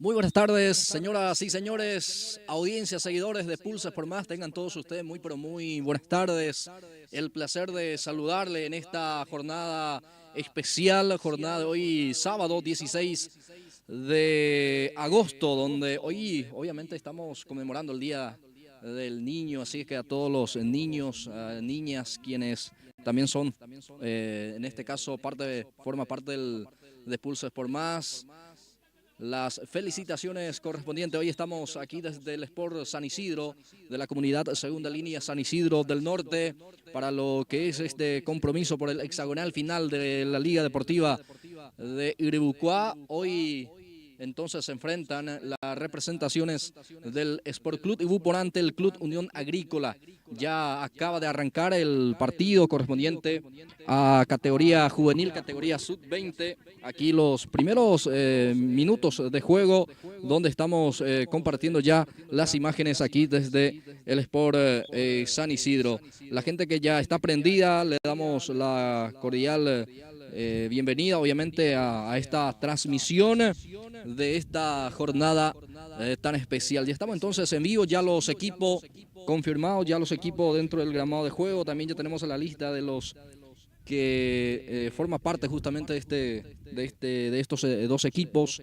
Muy buenas tardes, señoras y señores, audiencias, seguidores de Pulse por Más, tengan todos ustedes muy pero muy buenas tardes. El placer de saludarle en esta jornada especial, jornada de hoy sábado 16 de agosto, donde hoy obviamente estamos conmemorando el Día del Niño, así que a todos los niños, niñas, quienes también son, en este caso, forma parte de Pulse por Más. Las felicitaciones correspondientes. Hoy estamos aquí desde el Sport San Isidro, de la comunidad Segunda Línea San Isidro del Norte, para lo que es este compromiso por el hexagonal final de la Liga Deportiva de Iribucuá. Hoy entonces se enfrentan las representaciones del Sport Club Ibuporá ante el Club Unión Agrícola. Ya acaba de arrancar el partido correspondiente a categoría juvenil, categoría sub-20. Aquí los primeros minutos de juego, donde estamos compartiendo ya las imágenes aquí desde el Sport San Isidro. La gente que ya está prendida, le damos la cordial bienvenida obviamente a esta transmisión de esta jornada tan especial. Ya estamos entonces en vivo, ya los equipos confirmados, ya los equipos dentro del gramado de juego. También ya tenemos la lista de los que forma parte justamente de estos dos equipos.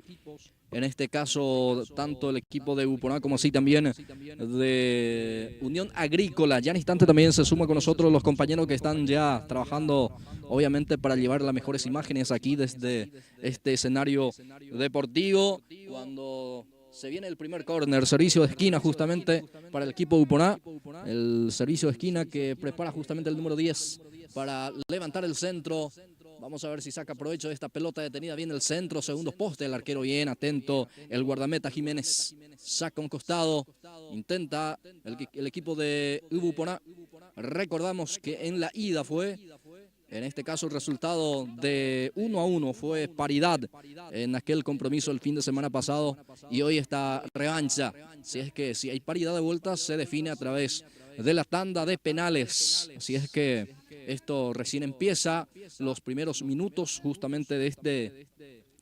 En este caso, tanto el equipo de Uponá como así también de Unión Agrícola. Ya en instante también se suma con nosotros los compañeros que están ya trabajando, obviamente, para llevar las mejores imágenes aquí desde este escenario deportivo. Cuando se viene el primer córner, servicio de esquina justamente para el equipo de Uponá. El servicio de esquina que prepara justamente el número 10 para levantar el centro. Vamos a ver si saca provecho de esta pelota detenida bien el centro, segundo poste, el arquero bien atento, el guardameta Jiménez saca un costado, intenta el equipo de Ubuporá. Recordamos que en la ida fue, en este caso el resultado de 1-1, fue paridad en aquel compromiso el fin de semana pasado y hoy está revancha. Si hay paridad de vueltas, se define a través de la tanda de penales. Así es que esto recién empieza, los primeros minutos justamente de este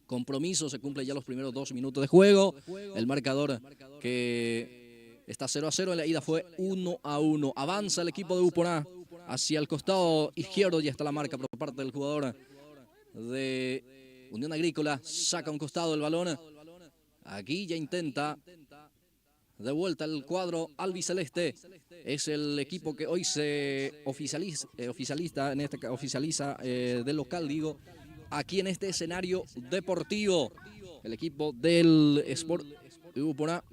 compromiso, se cumplen ya los primeros 2 minutos de juego. El marcador que está 0-0, en la ida fue 1-1. Avanza el equipo de Uponá hacia el costado izquierdo, ya está la marca por parte del jugador de Unión Agrícola, saca un costado el balón. Aquí ya intenta de vuelta el cuadro albiceleste. Es el equipo que hoy se oficializa de local, digo, aquí en este escenario deportivo. El equipo del Sport Uponá.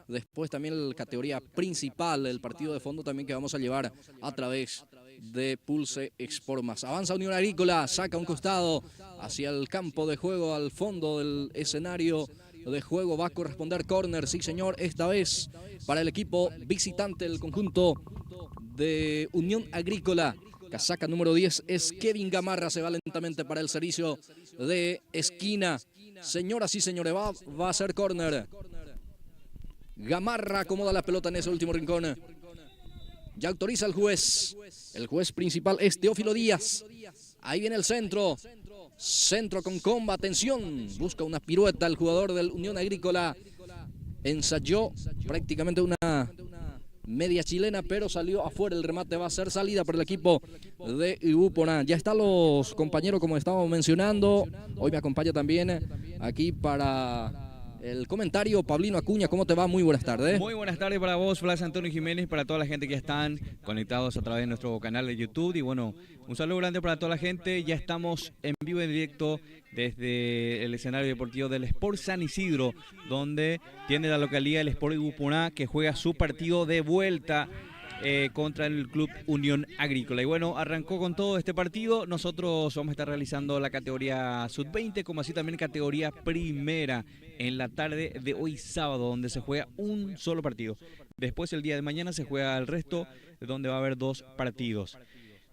Después también la categoría principal, el partido de fondo también que vamos a llevar a través de Pulse Sport Más. Avanza Unión Agrícola, saca un costado hacia el campo de juego, al fondo del escenario de juego. Va a corresponder córner, sí señor, esta vez para el equipo visitante, el conjunto de Unión Agrícola. Casaca número 10 es Kevin Gamarra, se va lentamente para el servicio de esquina. Señoras y señores, va a ser córner. Gamarra acomoda la pelota en ese último rincón. Ya autoriza el juez. El juez principal es Teófilo Díaz. Ahí viene el centro. Centro con comba, atención. Busca una pirueta el jugador del Unión Agrícola. Ensayó prácticamente una media chilena, pero salió afuera. El remate va a ser salida para el equipo de Uponá. Ya están los compañeros, como estábamos mencionando. Hoy me acompaña también aquí para el comentario Pablino Acuña. ¿Cómo te va? Muy buenas tardes. Muy buenas tardes para vos, Blas Antonio Jiménez, para toda la gente que están conectados a través de nuestro canal de YouTube. Y bueno, un saludo grande para toda la gente. Ya estamos en vivo y en directo desde el escenario deportivo del Sport San Isidro, donde tiene la localidad el Sport Uponá, que juega su partido de vuelta contra el Club Unión Agrícola. Y bueno, arrancó con todo este partido. Nosotros vamos a estar realizando la categoría sub-20, como así también categoría primera en la tarde de hoy sábado, donde se juega un solo partido. Después el día de mañana se juega el resto, donde va a haber 2 partidos.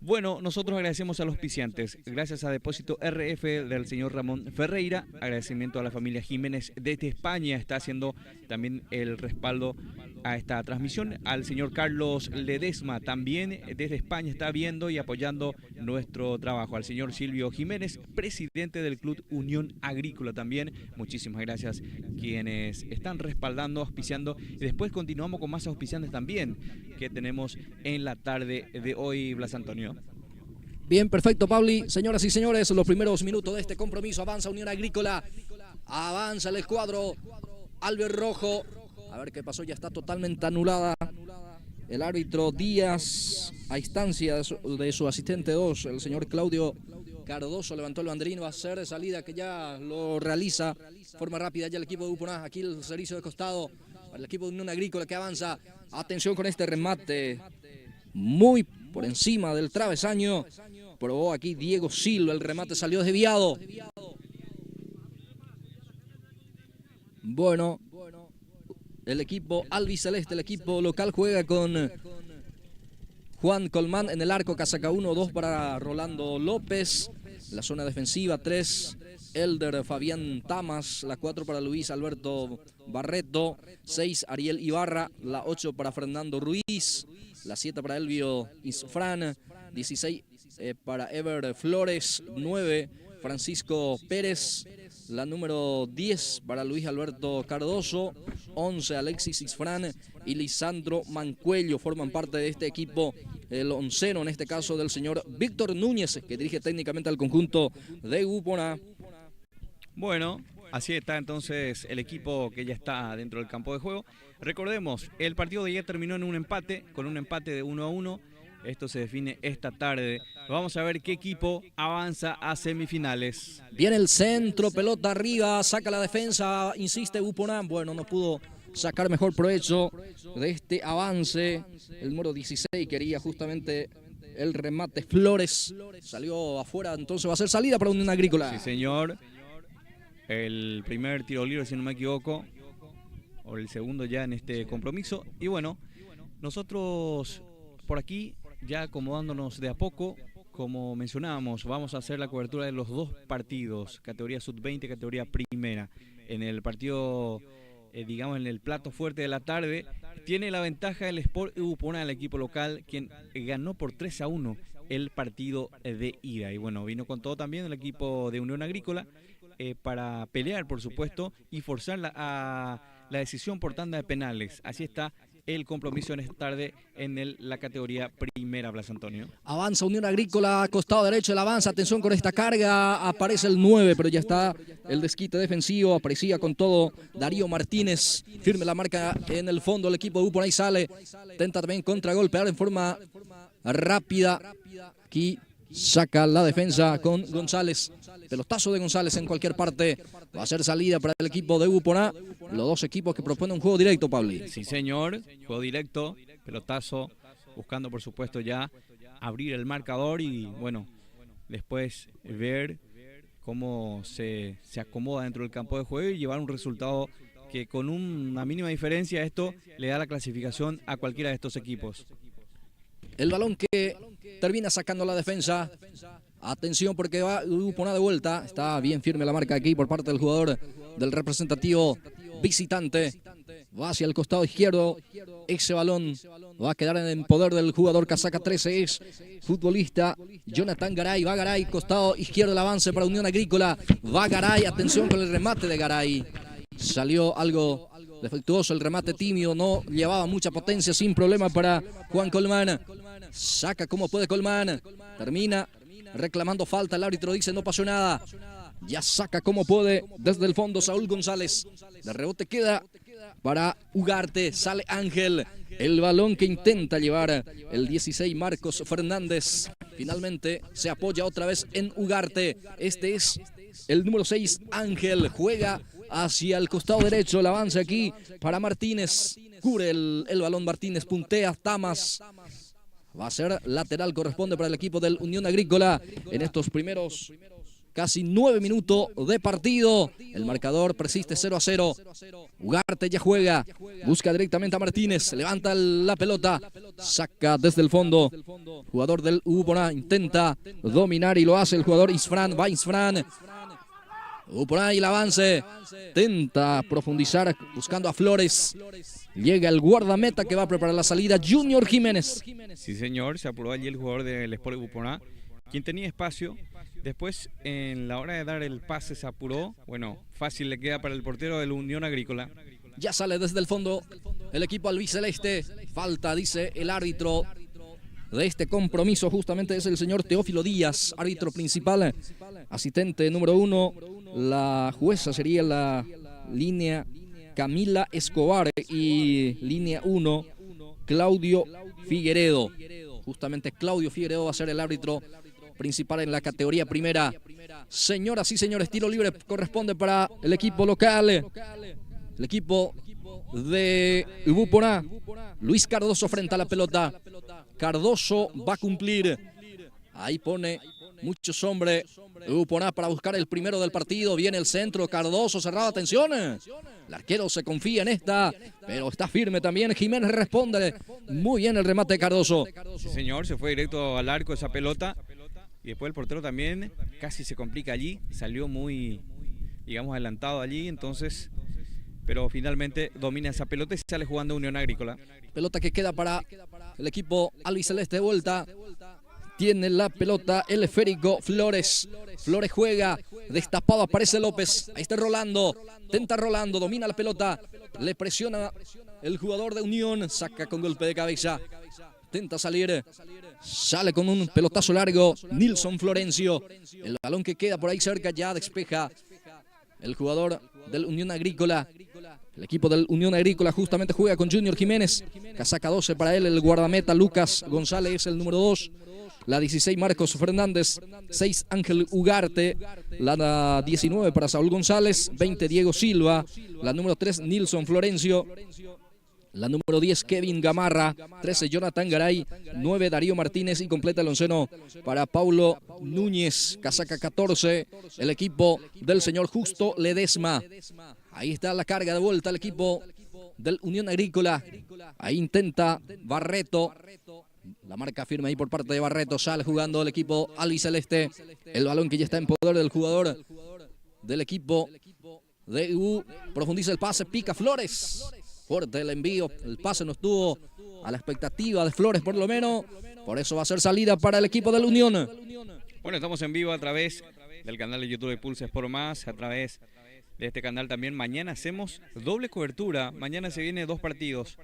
Bueno, nosotros agradecemos a los auspiciantes. Gracias a Depósito RF del señor Ramón Ferreira. Agradecimiento a la familia Jiménez desde España. Está haciendo también el respaldo a esta transmisión. Al señor Carlos Ledesma, también desde España está viendo y apoyando nuestro trabajo. Al señor Silvio Jiménez, presidente del Club Unión Agrícola también. Muchísimas gracias quienes están respaldando, auspiciando. Y después continuamos con más auspiciantes también que tenemos en la tarde de hoy, Blas Antonio. Bien, perfecto, Pauli. Señoras y señores, los primeros minutos de este compromiso. Avanza Unión Agrícola. Avanza el escuadro albirrojo. A ver qué pasó, ya está totalmente anulada. El árbitro Díaz, a instancia de su asistente 2, el señor Claudio Cardoso, levantó el banderín. Va a ser salida que ya lo realiza de forma rápida ya el equipo de Uponá. Aquí el servicio de costado para el equipo de Unión Agrícola que avanza. Atención con este remate muy por encima del travesaño. Probó aquí Diego Silva, el remate salió desviado. Bueno, el equipo albiceleste, el equipo local juega con Juan Colmán en el arco, casaca 1, 2 para Rolando López. La zona defensiva 3, Elder Fabián Tamas. La 4 para Luis Alberto Barreto. 6, Ariel Ibarra. La 8 para Fernando Ruiz. La 7 para Elvio Isfrán. 16 para Ever Flores. 9, Francisco Pérez. La número 10 para Luis Alberto Cardoso. 11, Alexis Isfrán y Lisandro Mancuello forman parte de este equipo. El onceno, en este caso, del señor Víctor Núñez, que dirige técnicamente al conjunto de Uponá. Bueno, así está entonces el equipo que ya está dentro del campo de juego. Recordemos, el partido de ayer terminó en un empate, con un empate de 1-1. Esto se define esta tarde. Vamos a ver qué equipo avanza a semifinales. Viene el centro, pelota arriba, saca la defensa, insiste Uponá. Bueno, no pudo sacar mejor provecho de este avance. El número 16 quería justamente el remate. Flores salió afuera, entonces va a ser salida para Unión Agrícola. Sí, señor. El primer tiro libre, si no me equivoco, o el segundo ya en este compromiso. Y bueno, nosotros por aquí ya acomodándonos de a poco, como mencionábamos, vamos a hacer la cobertura de los dos partidos, categoría sub-20, categoría primera. En el partido, digamos, en el plato fuerte de la tarde, tiene la ventaja el Sport Uponá, el equipo local, quien ganó por 3-1 el partido de ida. Y bueno, vino con todo también el equipo de Unión Agrícola para pelear, por supuesto, y forzar la decisión por tanda de penales. Así está el compromiso en esta tarde en la categoría primera, Blas Antonio. Avanza Unión Agrícola, costado derecho, el avanza, atención con esta carga, aparece el 9, pero ya está el desquite defensivo, aparecía con todo Darío Martínez, firme la marca en el fondo, el equipo de Uponá y sale, tenta también contragolpear en forma rápida, aquí saca la defensa con González, pelotazo de González en cualquier parte, va a ser salida para el equipo de Uponá, los dos equipos que proponen un juego directo, Pablo. Sí, señor, juego directo, pelotazo, buscando por supuesto ya abrir el marcador y bueno, después ver cómo se acomoda dentro del campo de juego y llevar un resultado que con una mínima diferencia esto le da la clasificación a cualquiera de estos equipos. El balón que termina sacando la defensa. Atención porque va Uponá de vuelta. Está bien firme la marca aquí por parte del jugador del representativo visitante. Va hacia el costado izquierdo. Ese balón va a quedar en poder del jugador casaca 13. Es futbolista Jonathan Garay. Va Garay, costado izquierdo el avance para Unión Agrícola. Va Garay, atención con el remate de Garay. Salió algo defectuoso el remate, tímido, no llevaba mucha potencia, sin problema para Juan Colmán. Saca como puede Colmán. Termina reclamando falta. El árbitro dice no pasó nada. Ya saca como puede desde el fondo Saúl González. De rebote queda para Ugarte. Sale Ángel. El balón que intenta llevar el 16 Marcos Fernández. Finalmente se apoya otra vez en Ugarte. Este es el número 6 Ángel. Juega hacia el costado derecho. El avance aquí para Martínez. Cubre el balón Martínez. Puntea Tamas. Va a ser lateral, corresponde para el equipo del Unión Agrícola en estos primeros casi 9 minutos de partido. El marcador persiste 0-0. Ugarte ya juega, busca directamente a Martínez, levanta la pelota, saca desde el fondo. Jugador del Uponá intenta dominar y lo hace el jugador Isfrán. Va Isfrán. Por ahí el avance. Intenta profundizar buscando a Flores. Llega el guardameta que va a preparar la salida, Junior Jiménez. Sí, señor, se apuró allí el jugador del Sport Buponá, quien tenía espacio. Después, en la hora de dar el pase, se apuró. Bueno, fácil le queda para el portero de la Unión Agrícola. Ya sale desde el fondo el equipo albiceleste. Falta, dice el árbitro de este compromiso, justamente es el señor Teófilo Díaz, árbitro principal. Asistente número 1, la jueza sería la línea Camila Escobar y línea 1, Claudio Figueredo. Justamente Claudio Figueredo va a ser el árbitro principal en la categoría primera. Señoras y señores, tiro libre corresponde para el equipo local. El equipo de Buponá. Luis Cardoso frente a la pelota. Cardoso va a cumplir. Ahí pone muchos hombres. Buponá para buscar el primero del partido. Viene el centro. Cardoso cerrado. Atención. El arquero se confía en esta, pero está firme también. Jiménez responde. Muy bien el remate de Cardoso. Sí, señor, se fue directo al arco esa pelota. Y después el portero también casi se complica allí. Salió muy, digamos, adelantado allí. Entonces, pero finalmente domina esa pelota y sale jugando Unión Agrícola. Pelota que queda para el equipo albiceleste de vuelta. Tiene la pelota el esférico Flores. Flores juega, destapado, aparece López. Ahí está Rolando, tenta Rolando, domina la pelota. Le presiona el jugador de Unión, saca con golpe de cabeza. Intenta salir, sale con un pelotazo largo Nilson Florencio. El balón que queda por ahí cerca ya despeja el jugador del Unión Agrícola. El equipo del Unión Agrícola justamente juega con Junior Jiménez. Casaca 12 para él, el guardameta Lucas González, el número 2. La 16 Marcos Fernández, 6 Ángel Ugarte, la 19 para Saúl González, 20 Diego Silva, la número 3 Nilson Florencio. La número 10, Kevin Gamarra. 13, Jonathan Garay. 9, Darío Martínez. Y completa el onceno para Paulo Núñez. Casaca 14, el equipo del señor Justo Ledesma. Ahí está la carga de vuelta al equipo del Unión Agrícola. Ahí intenta Barreto. La marca firme ahí por parte de Barreto. Sale jugando el equipo albiceleste. El balón que ya está en poder del jugador del equipo de U. Profundiza el pase, pica Flores. Fuerte el envío, el pase no estuvo a la expectativa de Flores por lo menos. Por eso va a ser salida para el equipo de la Unión. Bueno, estamos en vivo a través del canal de YouTube de Pulse Sport Más, a través de este canal también. Mañana hacemos doble cobertura. Mañana se vienen 2 partidos.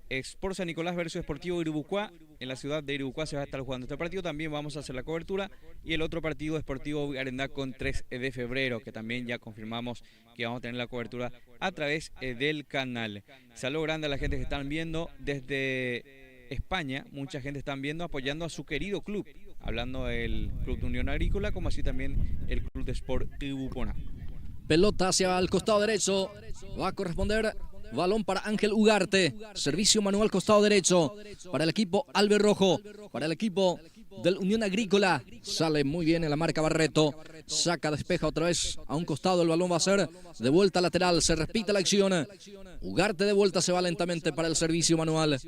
Sport San Nicolás versus Sportivo Iribucuá. En la ciudad de Iribucuá se va a estar jugando este partido. También vamos a hacer la cobertura. Y el otro partido, Sportivo Arendá con 3 de febrero, que también ya confirmamos que vamos a tener la cobertura a través del canal. Saludo grande a la gente que están viendo desde España. Mucha gente están viendo, apoyando a su querido club. Hablando del Club de Unión Agrícola, como así también el Club de Sport Buponá. Pelota hacia el costado derecho. Va a corresponder balón para Ángel Ugarte. Servicio manual costado derecho para el equipo albirrojo. Para el equipo del Unión Agrícola. Sale muy bien en la marca Barreto. Saca, despeja otra vez a un costado. El balón va a ser de vuelta lateral. Se repite la acción. Ugarte de vuelta, se va lentamente para el servicio manual.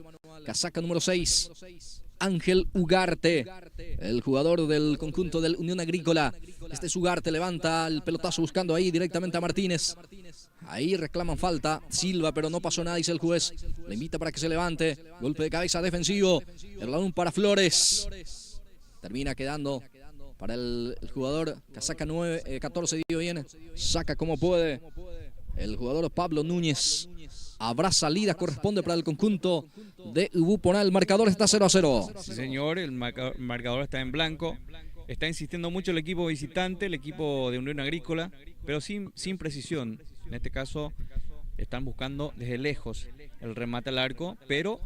Casaca número 6. Ángel Ugarte, el jugador del conjunto del Unión Agrícola. Este es Ugarte, levanta el pelotazo buscando ahí directamente a Martínez. Ahí reclaman falta, Silva, pero no pasó nada, dice el juez. Le invita para que se levante. Golpe de cabeza defensivo. El balón para Flores. Termina quedando para el jugador Casaca 14, digo bien. Saca como puede el jugador Pablo Núñez. Habrá salida, corresponde para el conjunto de Buponá. El marcador está 0-0. Sí, señor, el marcador está en blanco. Está insistiendo mucho el equipo visitante, el equipo de Unión Agrícola, pero sin precisión. En este caso están buscando desde lejos el remate al arco, pero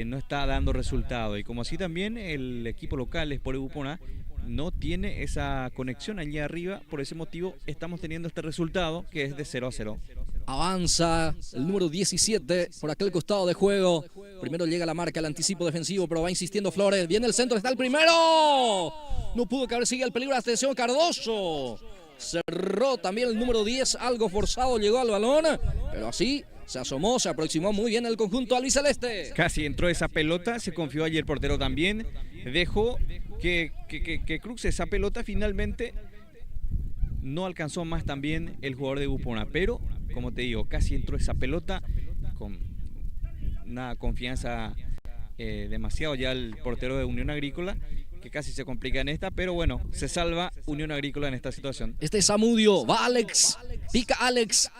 no está dando resultado. Y como así también el equipo local, Sport Buponá, no tiene esa conexión allí arriba. Por ese motivo estamos teniendo este resultado que es de 0-0. Avanza el número 17 por aquel costado de juego. Primero llega la marca, el anticipo defensivo, pero va insistiendo Flores. Viene el centro, está el primero. No pudo caber, sigue el peligro. Atención, Cardoso. Cerró también el número 10, algo forzado, llegó al balón, pero así se asomó, se aproximó muy bien el conjunto albiceleste. Casi entró esa pelota, se confió allí el portero también. Dejó que cruce esa pelota, finalmente no alcanzó más también el jugador de Upona, pero como te digo, casi entró esa pelota con una confianza demasiado ya el portero de Unión Agrícola, que casi se complica en esta, pero bueno, se salva Unión Agrícola en esta situación. Este es Zamudio, va Alex, pica Alex,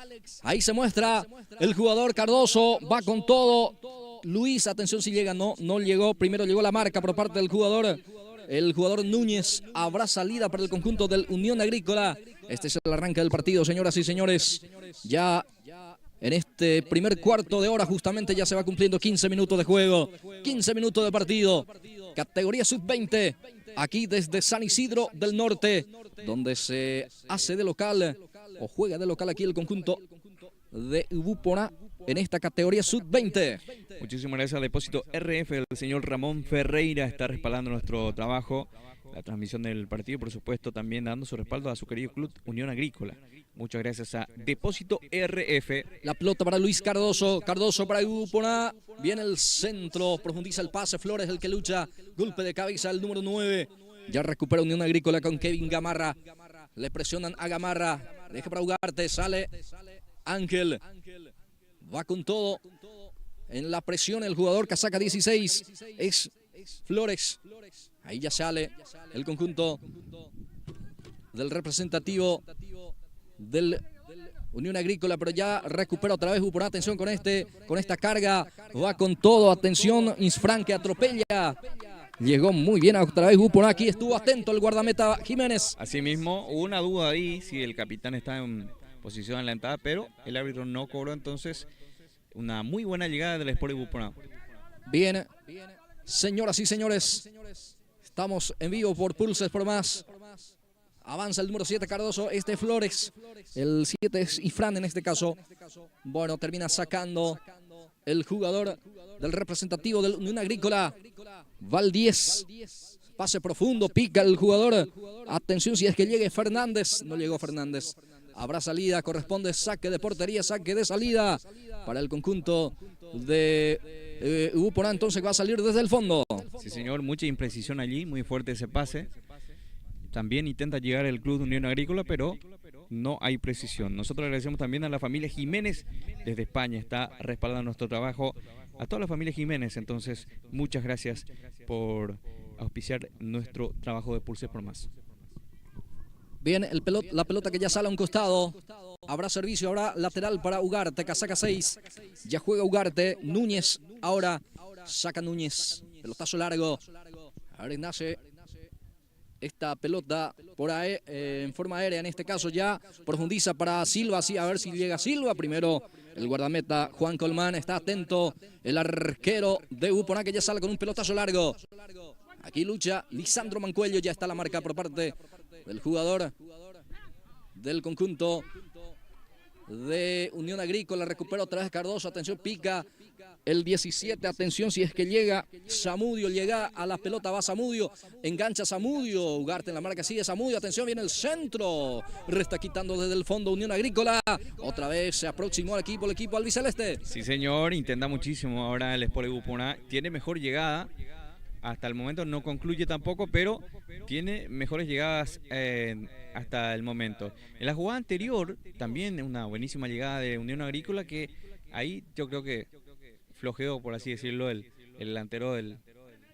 ahí se muestra el jugador Cardoso, va con todo. Luis, atención si llega, no llegó, primero llegó la marca por parte del jugador. El jugador Núñez. Habrá salida para el conjunto del Unión Agrícola. Este es el arranque del partido, señoras y señores. Ya en este primer cuarto de hora justamente ya se va cumpliendo 15 minutos de juego. 15 minutos de partido. Categoría sub-20. Aquí desde San Isidro del Norte, donde se hace de local o juega de local aquí el conjunto de Ubupona en esta categoría sub-20. Muchísimas gracias al Depósito RF. El señor Ramón Ferreira está respaldando nuestro trabajo, la transmisión del partido, por supuesto, también dando su respaldo a su querido club Unión Agrícola. Muchas gracias a Depósito RF. La pelota para Luis Cardoso. Cardoso para Ubupona. Viene el centro, profundiza el pase. Flores el que lucha. Golpe de cabeza el número 9. Ya recupera Unión Agrícola con Kevin Gamarra. Le presionan a Gamarra. Deja para Ugarte. Sale Ángel. Va con todo. En la presión el jugador casaca 16 es Flores. Ahí ya sale el conjunto del representativo del Unión Agrícola, pero ya recupera otra vez Ubupona. Atención con esta carga. Va con todo. Atención, Insfran que atropella. Llegó muy bien otra vez Ubupona. Aquí estuvo atento el guardameta Jiménez. Asimismo, hubo una duda ahí si el capitán está en posición adelantada, pero el árbitro no cobró, entonces una muy buena llegada del Sport Ubupona. Bien, señoras y señores, estamos en vivo por Pulses por Más. Avanza el número 7 Cardoso, Flores, el 7 es Ifrán en este caso. Bueno, termina sacando el jugador del representativo del Unión Agrícola, Valdíez. Pase profundo, pica el jugador. Atención si es que llegue Fernández. No llegó Fernández. Habrá salida, corresponde saque de portería, saque de salida para el conjunto de Ubupona, entonces va a salir desde el fondo. Sí, señor, mucha imprecisión allí, muy fuerte ese pase. También intenta llegar el Club de Unión Agrícola, pero no hay precisión. Nosotros agradecemos también a la familia Jiménez desde España, está respaldando nuestro trabajo. A toda la familia Jiménez, entonces, muchas gracias por auspiciar nuestro trabajo de Pulses por Más. Bien, la pelota que ya sale a un costado. Habrá servicio, habrá lateral para Ugarte, casaca 6. Ya juega Ugarte, Núñez ahora saca Núñez. Pelotazo largo. Ahora nace esta pelota por ahí, en forma aérea, en este caso ya profundiza para Silva, sí, a ver si llega Silva. Primero el guardameta Juan Colmán, está atento el arquero de Ubupona que ya sale con un pelotazo largo. Aquí lucha Lisandro Mancuello, ya está la marca por parte del jugador del conjunto de Unión Agrícola. Recupera otra vez Cardoso, atención, pica el 17, atención si es que llega Zamudio, llega a la pelota, va Zamudio, engancha Zamudio, Ugarte en la marca, sigue Zamudio, atención, viene el centro, resta quitando desde el fondo Unión Agrícola, otra vez se aproximó al equipo, el equipo albiceleste. Sí señor, intenta muchísimo ahora el Sport Ubupona, tiene mejor llegada, hasta el momento no concluye tampoco, pero tiene mejores llegadas hasta el momento. En la jugada anterior, también una buenísima llegada de Unión Agrícola, que ahí yo creo que flojeó, por así decirlo, el delantero del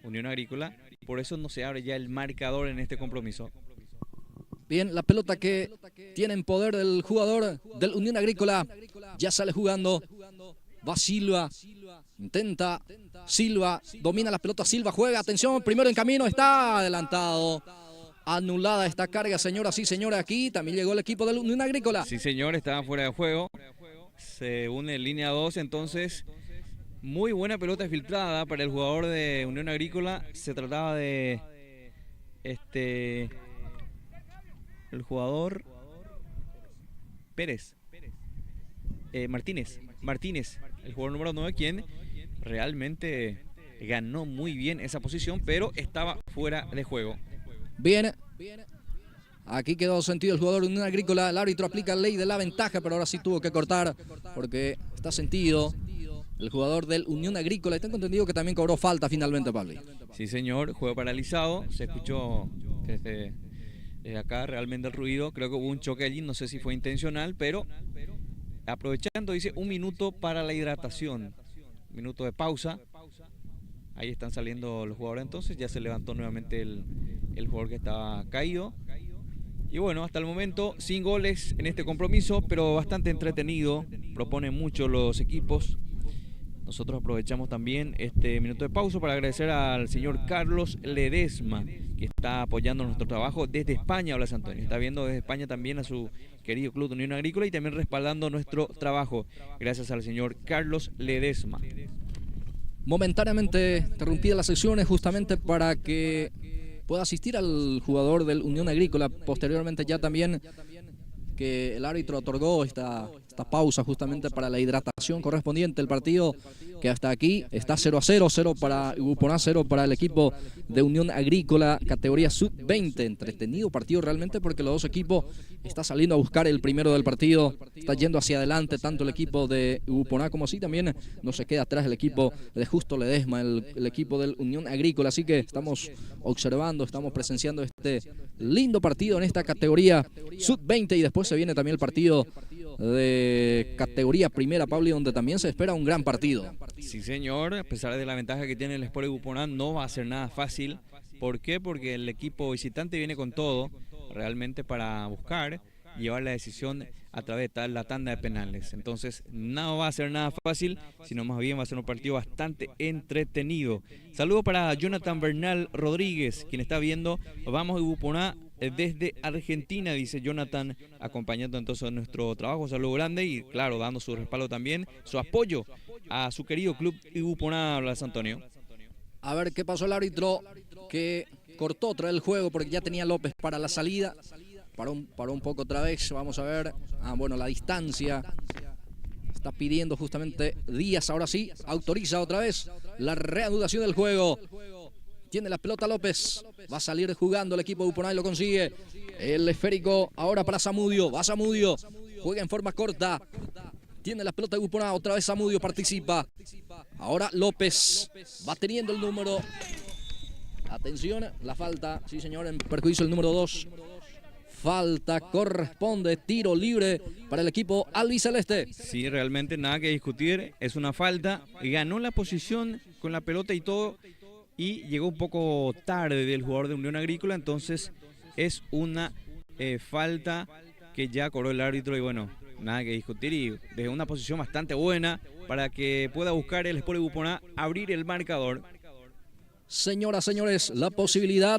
Unión Agrícola. Por eso no se abre ya el marcador en este compromiso. Bien, la pelota que tiene en poder del jugador del Unión Agrícola. Ya sale jugando. Va Silva. Intenta. Silva. Domina la pelota. Silva juega. Atención. Primero en camino. Está adelantado. Anulada esta carga, señoras y señores. Aquí también llegó el equipo del Unión Agrícola. Sí, señor. Estaba fuera de juego. Se une en línea 2. Entonces, muy buena pelota filtrada para el jugador de Unión Agrícola. Se trataba de el jugador Pérez. Martínez, el jugador número 9, quien realmente ganó muy bien esa posición, pero estaba fuera de juego. Bien. Aquí quedó sentido el jugador de Unión Agrícola. El árbitro aplica la ley de la ventaja, pero ahora sí tuvo que cortar porque está sentido el jugador del Unión Agrícola. Y tengo entendido que también cobró falta finalmente, Pablo. Sí, señor. Juego paralizado. Se escuchó Acá realmente el ruido, creo que hubo un choque allí, no sé si fue intencional, pero aprovechando, dice, un minuto para la hidratación, minuto de pausa. Ahí están saliendo los jugadores, entonces ya se levantó nuevamente el jugador que estaba caído. Y bueno, hasta el momento sin goles en este compromiso, pero bastante entretenido, proponen mucho los equipos. Nosotros aprovechamos también este minuto de pausa para agradecer al señor Carlos Ledesma, que está apoyando nuestro trabajo desde España, Blas Antonio. Está viendo desde España también a su querido Club de Unión Agrícola y también respaldando nuestro trabajo. Gracias al señor Carlos Ledesma. Momentáneamente interrumpida las sesiones justamente para que pueda asistir al jugador del Unión Agrícola. Posteriormente ya también que el árbitro otorgó esta pausa justamente para la hidratación correspondiente. El partido que hasta aquí está 0-0, 0 para Upuná, 0 para el equipo de Unión Agrícola, categoría sub-20. Entretenido partido realmente porque los dos equipos están saliendo a buscar el primero del partido, está yendo hacia adelante tanto el equipo de Upuná como así también no se queda atrás el equipo de Justo Ledesma, el equipo del Unión Agrícola. Así que estamos observando, estamos presenciando este lindo partido en esta categoría sub-20 y después se viene también el partido de categoría primera, Pablo, donde también se espera un gran partido. Sí, señor, a pesar de la ventaja que tiene el Sport Upuná, no va a ser nada fácil. ¿Por qué? Porque el equipo visitante viene con todo, realmente para buscar llevar la decisión a través de la tanda de penales. Entonces, no va a ser nada fácil, sino más bien va a ser un partido bastante entretenido. Saludo para Jonathan Bernal Rodríguez, quien está viendo Vamos Upuná desde Argentina, dice Jonathan, acompañando entonces nuestro trabajo. Un saludo grande y claro, dando su respaldo también, su apoyo a su querido club Upuná, Blas Antonio. A ver qué pasó el árbitro que cortó otra vez el juego porque ya tenía López para la salida. Paró un poco otra vez, vamos a ver. Bueno, la distancia. Está pidiendo justamente Díaz, ahora sí, autoriza otra vez la reanudación del juego. Tiene la pelota López, va a salir jugando el equipo de Upuná y lo consigue. El esférico ahora para Zamudio, va Zamudio, juega en forma corta. Tiene la pelota de Upuná, otra vez Zamudio participa. Ahora López va teniendo el número. Atención, la falta, sí señor, en perjuicio el número 2. Falta corresponde, tiro libre para el equipo albiceleste. Sí, realmente nada que discutir, es una falta. Ganó la posición con la pelota y todo, y llegó un poco tarde del jugador de Unión Agrícola, entonces es una falta que ya cobró el árbitro y bueno, nada que discutir y desde una posición bastante buena para que pueda buscar el Sport Upuná abrir el marcador. Señoras, señores, la posibilidad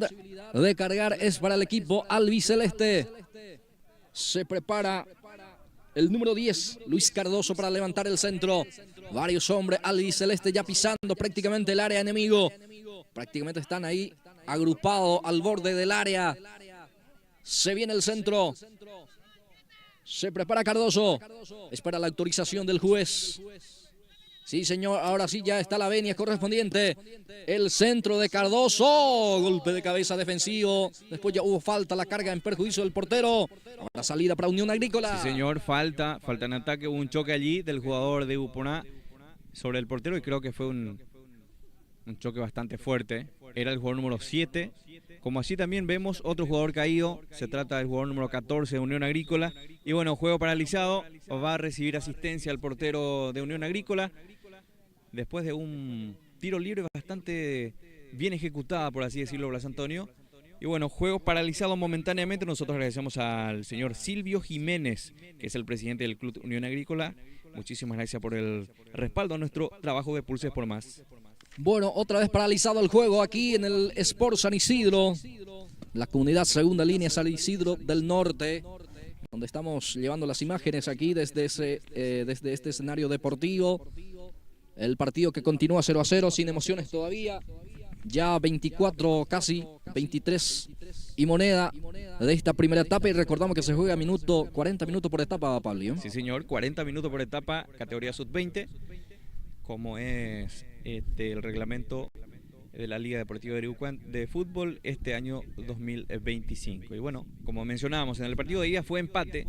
de cargar es para el equipo albiceleste. Se prepara el número 10, Luis Cardoso, para levantar el centro. Varios hombres albiceleste ya pisando prácticamente el área enemigo. Prácticamente están ahí agrupados al borde del área. Se viene el centro. Se prepara Cardoso. Espera la autorización del juez. Sí, señor, ahora sí ya está la venia correspondiente. El centro de Cardoso. Golpe de cabeza defensivo. Después ya hubo falta, la carga en perjuicio del portero. Ahora salida para Unión Agrícola. Sí, señor, falta en ataque. Hubo un choque allí del jugador de Upuná sobre el portero y creo que fue un choque bastante fuerte. Era el jugador número 7. Como así también vemos otro jugador caído. Se trata del jugador número 14 de Unión Agrícola. Y bueno, juego paralizado. Va a recibir asistencia al portero de Unión Agrícola. Después de un tiro libre bastante bien ejecutado, por así decirlo, Blas Antonio. Y bueno, juego paralizado momentáneamente. Nosotros agradecemos al señor Silvio Jiménez, que es el presidente del Club Unión Agrícola. Muchísimas gracias por el respaldo a nuestro trabajo de Pulses por Más. Bueno, otra vez paralizado el juego aquí en el Sport San Isidro. La comunidad segunda línea San Isidro del Norte, donde estamos llevando las imágenes aquí desde este escenario deportivo. El partido que continúa 0-0, sin emociones todavía. Ya 24, casi 23 y moneda de esta primera etapa. Y recordamos que se juega 40 minutos por etapa, Pablo. Sí, señor, 40 minutos por etapa, categoría sub-20, como es el reglamento de la Liga Deportiva de Irucuán de fútbol este año 2025. Y bueno, como mencionábamos, en el partido de día fue empate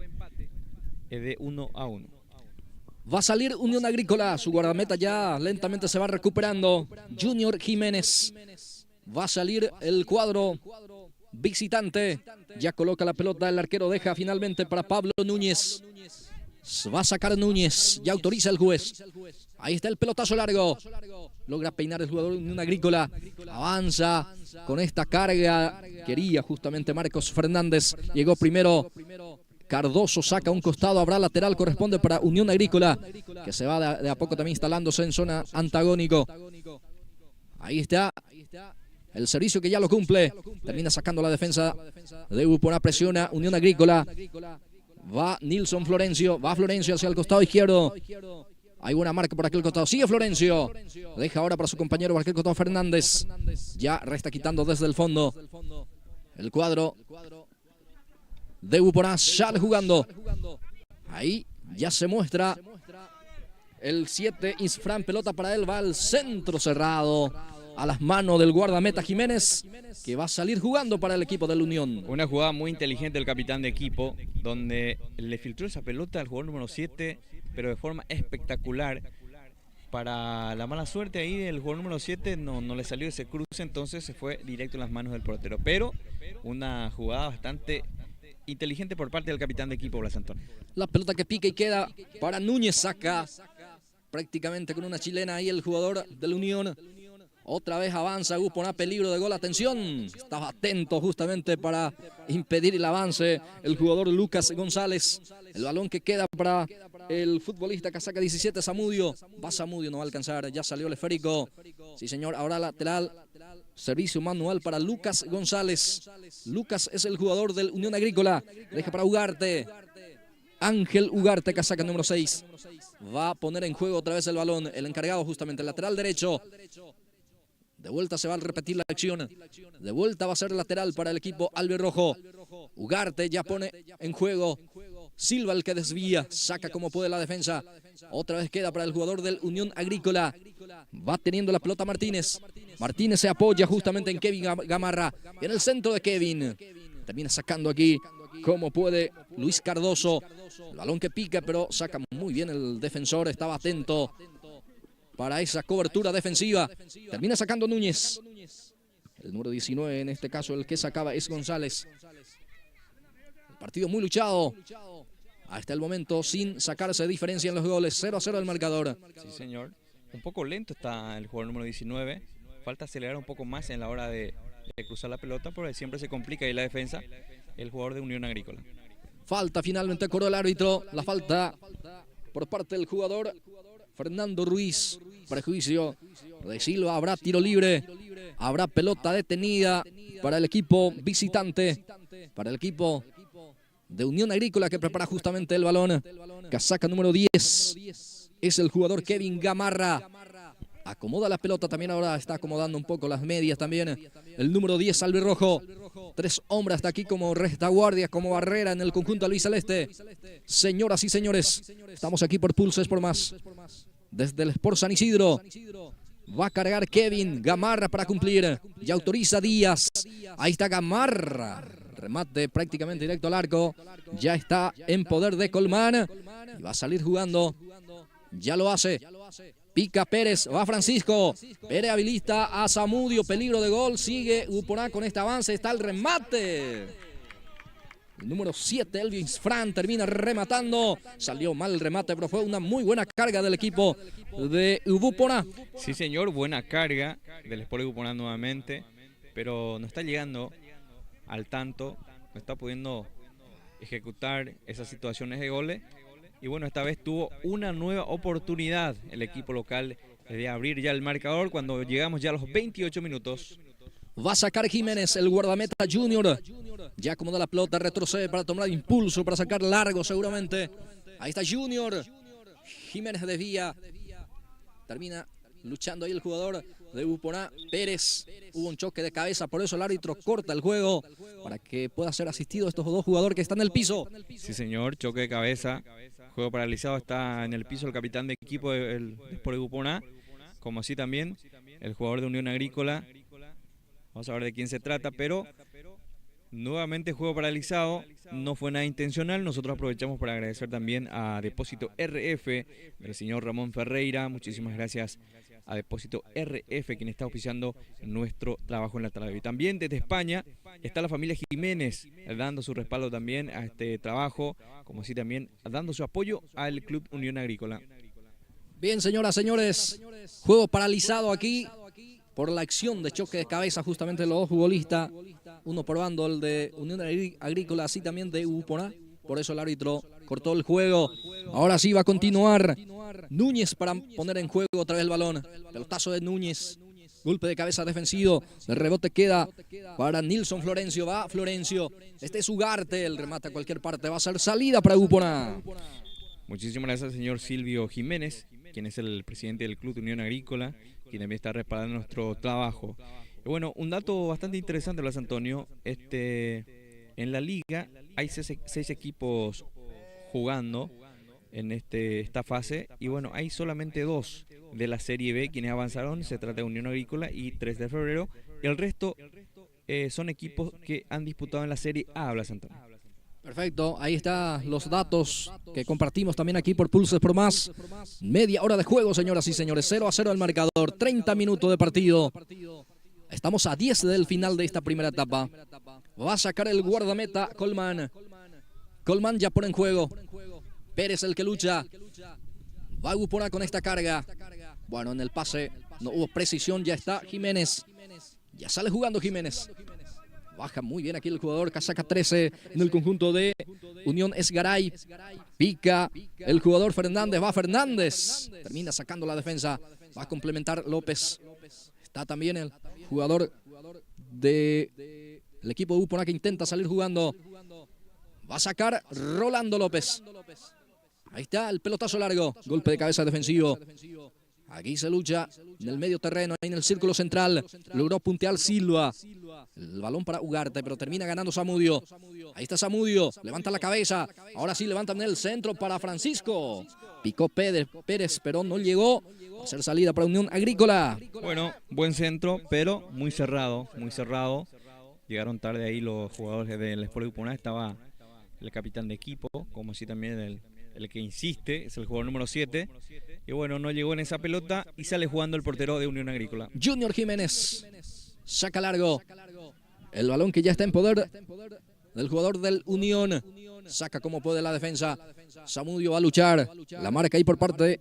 de 1-1. Va a salir Unión Agrícola, su guardameta ya lentamente se va recuperando. Junior Jiménez. Va a salir el cuadro visitante. Ya coloca la pelota, el arquero deja finalmente para Pablo Núñez. Va a sacar Núñez, ya autoriza el juez. Ahí está el pelotazo largo. Logra peinar el jugador de Unión Agrícola. Avanza con esta carga. Quería justamente Marcos Fernández. Llegó primero Cardoso, saca un costado. Habrá lateral, corresponde para Unión Agrícola, que se va de a poco también instalándose en zona antagónico. Ahí está el servicio que ya lo cumple. Termina sacando la defensa de Upona. Presiona Unión Agrícola. Va Nilson Florencio. Va Florencio hacia el costado izquierdo. Hay buena marca por aquel costado. Sigue Florencio. Deja ahora para su compañero por aquel costado Fernández. Ya resta quitando desde el fondo el cuadro de Upona. Sale jugando. Ahí ya se muestra el 7. Isfran, pelota para él. Va al centro cerrado. A las manos del guardameta Jiménez, que va a salir jugando para el equipo de la Unión. Una jugada muy inteligente del capitán de equipo, donde le filtró esa pelota al jugador número 7, pero de forma espectacular. Para la mala suerte ahí del jugador número 7 no le salió ese cruce, entonces se fue directo en las manos del portero. Pero una jugada bastante inteligente por parte del capitán de equipo, Blas Antonio. La pelota que pica y queda para Núñez, saca prácticamente con una chilena ahí el jugador de la Unión. Otra vez avanza Upona, peligro de gol, atención. Estaba atento justamente para impedir el avance el jugador Lucas González. El balón que queda para el futbolista casaca 17, Zamudio. Va Zamudio, no va a alcanzar, ya salió el esférico. Sí señor, ahora lateral. Servicio manual para Lucas González. Lucas es el jugador del Unión Agrícola. Deja para Ugarte. Ángel Ugarte, casaca número 6. Va a poner en juego otra vez el balón. El encargado justamente, el lateral derecho. De vuelta se va a repetir la acción. De vuelta va a ser lateral para el equipo albirrojo. Ugarte ya pone en juego. Silva el que desvía. Saca como puede la defensa. Otra vez queda para el jugador del Unión Agrícola. Va teniendo la pelota Martínez. Martínez se apoya justamente en Kevin Gamarra. En el centro de Kevin. Termina sacando aquí como puede Luis Cardoso. El balón que pica, pero saca muy bien el defensor. Estaba atento para esa cobertura defensiva. Termina sacando Núñez. El número 19, en este caso, el que sacaba es González. El partido muy luchado hasta el momento, sin sacarse diferencia en los goles. 0-0 el marcador. Sí, señor. Un poco lento está el jugador número 19. Falta acelerar un poco más en la hora de cruzar la pelota, porque siempre se complica ahí la defensa el jugador de Unión Agrícola. Falta finalmente, cobró el árbitro. La falta por parte del jugador Fernando Ruiz. Prejuicio de Silva. Habrá tiro libre. Habrá pelota detenida para el equipo visitante. Para el equipo de Unión Agrícola, que prepara justamente el balón. Casaca número 10. Es el jugador Kevin Gamarra. Acomoda la pelota también, ahora está acomodando un poco las medias también. El número 10, albirrojo. 3 hombres hasta aquí como retaguardia, como barrera en el conjunto albiceleste. Señoras y señores, estamos aquí por Pulso Sport Más. Desde el Sport San Isidro. Va a cargar Kevin Gamarra para cumplir. Ya autoriza Díaz. Ahí está Gamarra. Remate prácticamente directo al arco. Ya está en poder de Colmán. Y va a salir jugando. Ya lo hace. Pica Pérez, va Francisco. Pérez habilita a Zamudio, peligro de gol. Sigue Upona con este avance. Está el remate. El número 7, Elvin Fran, termina rematando. Salió mal el remate, pero fue una muy buena carga del equipo de Upona. Sí, señor, buena carga del Sport Upona nuevamente. Pero no está llegando al tanto. No está pudiendo ejecutar esas situaciones de goles. Y bueno, esta vez tuvo una nueva oportunidad el equipo local de abrir ya el marcador cuando llegamos ya a los 28 minutos. Va a sacar Jiménez, el guardameta Junior. Ya acomoda la pelota, retrocede para tomar impulso, para sacar largo seguramente. Ahí está Junior. Jiménez desvía. Termina luchando ahí el jugador de Upona, Pérez. Hubo un choque de cabeza, por eso el árbitro corta el juego para que pueda ser asistido estos dos jugadores que están en el piso. Sí, señor, choque de cabeza. Juego paralizado, está en el piso el capitán de equipo del Sport Upona, como así también el jugador de Unión Agrícola. Vamos a ver de quién se trata, pero nuevamente juego paralizado. No fue nada intencional. Nosotros aprovechamos para agradecer también a Depósito RF del señor Ramón Ferreira. Muchísimas gracias a Depósito RF, quien está auspiciando nuestro trabajo en la tarde. Y también desde España está la familia Jiménez dando su respaldo también a este trabajo, como así también dando su apoyo al Club Unión Agrícola. Bien, señoras, señores, juego paralizado aquí por la acción de choque de cabeza justamente de los dos futbolistas, uno por bando, el de Unión Agrícola, así también de Uponá. Por eso el árbitro cortó el juego. Ahora sí va a continuar Núñez para poner en juego otra vez el balón. Pelotazo de Núñez. Golpe de cabeza defensivo. El rebote queda para Nilson Florencio. Va Florencio. Este es Ugarte. El remate a cualquier parte. Va a ser salida para Uponá. Muchísimas gracias, señor Silvio Jiménez, quien es el presidente del Club Unión Agrícola, quien también está respaldando nuestro trabajo. Y bueno, un dato bastante interesante, Blas Antonio. En la liga hay 6 equipos jugando en esta fase, y bueno, hay solamente 2 de la Serie B quienes avanzaron. Se trata de Unión Agrícola y 3 de Febrero. El resto son equipos que han disputado en la Serie A, Blas Antonio. Perfecto, ahí están los datos que compartimos también aquí por Pulses por Más. Media hora de juego, señoras y señores. 0-0 el marcador, 30 minutos de partido. Estamos a 10 del final de esta primera etapa. Va a sacar el guardameta Colman. Colman ya pone en juego. Pérez el que lucha. Va a Uponá con esta carga. Bueno, en el pase no hubo precisión. Ya está Jiménez. Ya sale jugando Jiménez. Baja muy bien aquí el jugador. Casaca 13 en el conjunto de Unión Esgaray. Pica el jugador Fernández. Va Fernández. Termina sacando la defensa. Va a complementar López. Está también el jugador del equipo de Uponá que intenta salir jugando. Va a sacar Rolando López. Ahí está el pelotazo largo. Golpe de cabeza defensivo. Aquí se lucha en el medio terreno, ahí en el círculo central. Logró puntear Silva. El balón para Ugarte, pero termina ganando Zamudio. Ahí está Zamudio. Levanta la cabeza. Ahora sí levanta en el centro para Francisco. Picó Pérez, pero no llegó. Va a ser salida para Unión Agrícola. Bueno, buen centro, pero muy cerrado, muy cerrado. Llegaron tarde ahí los jugadores del Sport de Uponá. Estaba el capitán de equipo, como así también el que insiste, es el jugador número 7. Y bueno, no llegó en esa pelota y sale jugando el portero de Unión Agrícola. Junior Jiménez saca largo. El balón que ya está en poder del jugador del Unión. Saca como puede la defensa. Zamudio va a luchar. La marca ahí por parte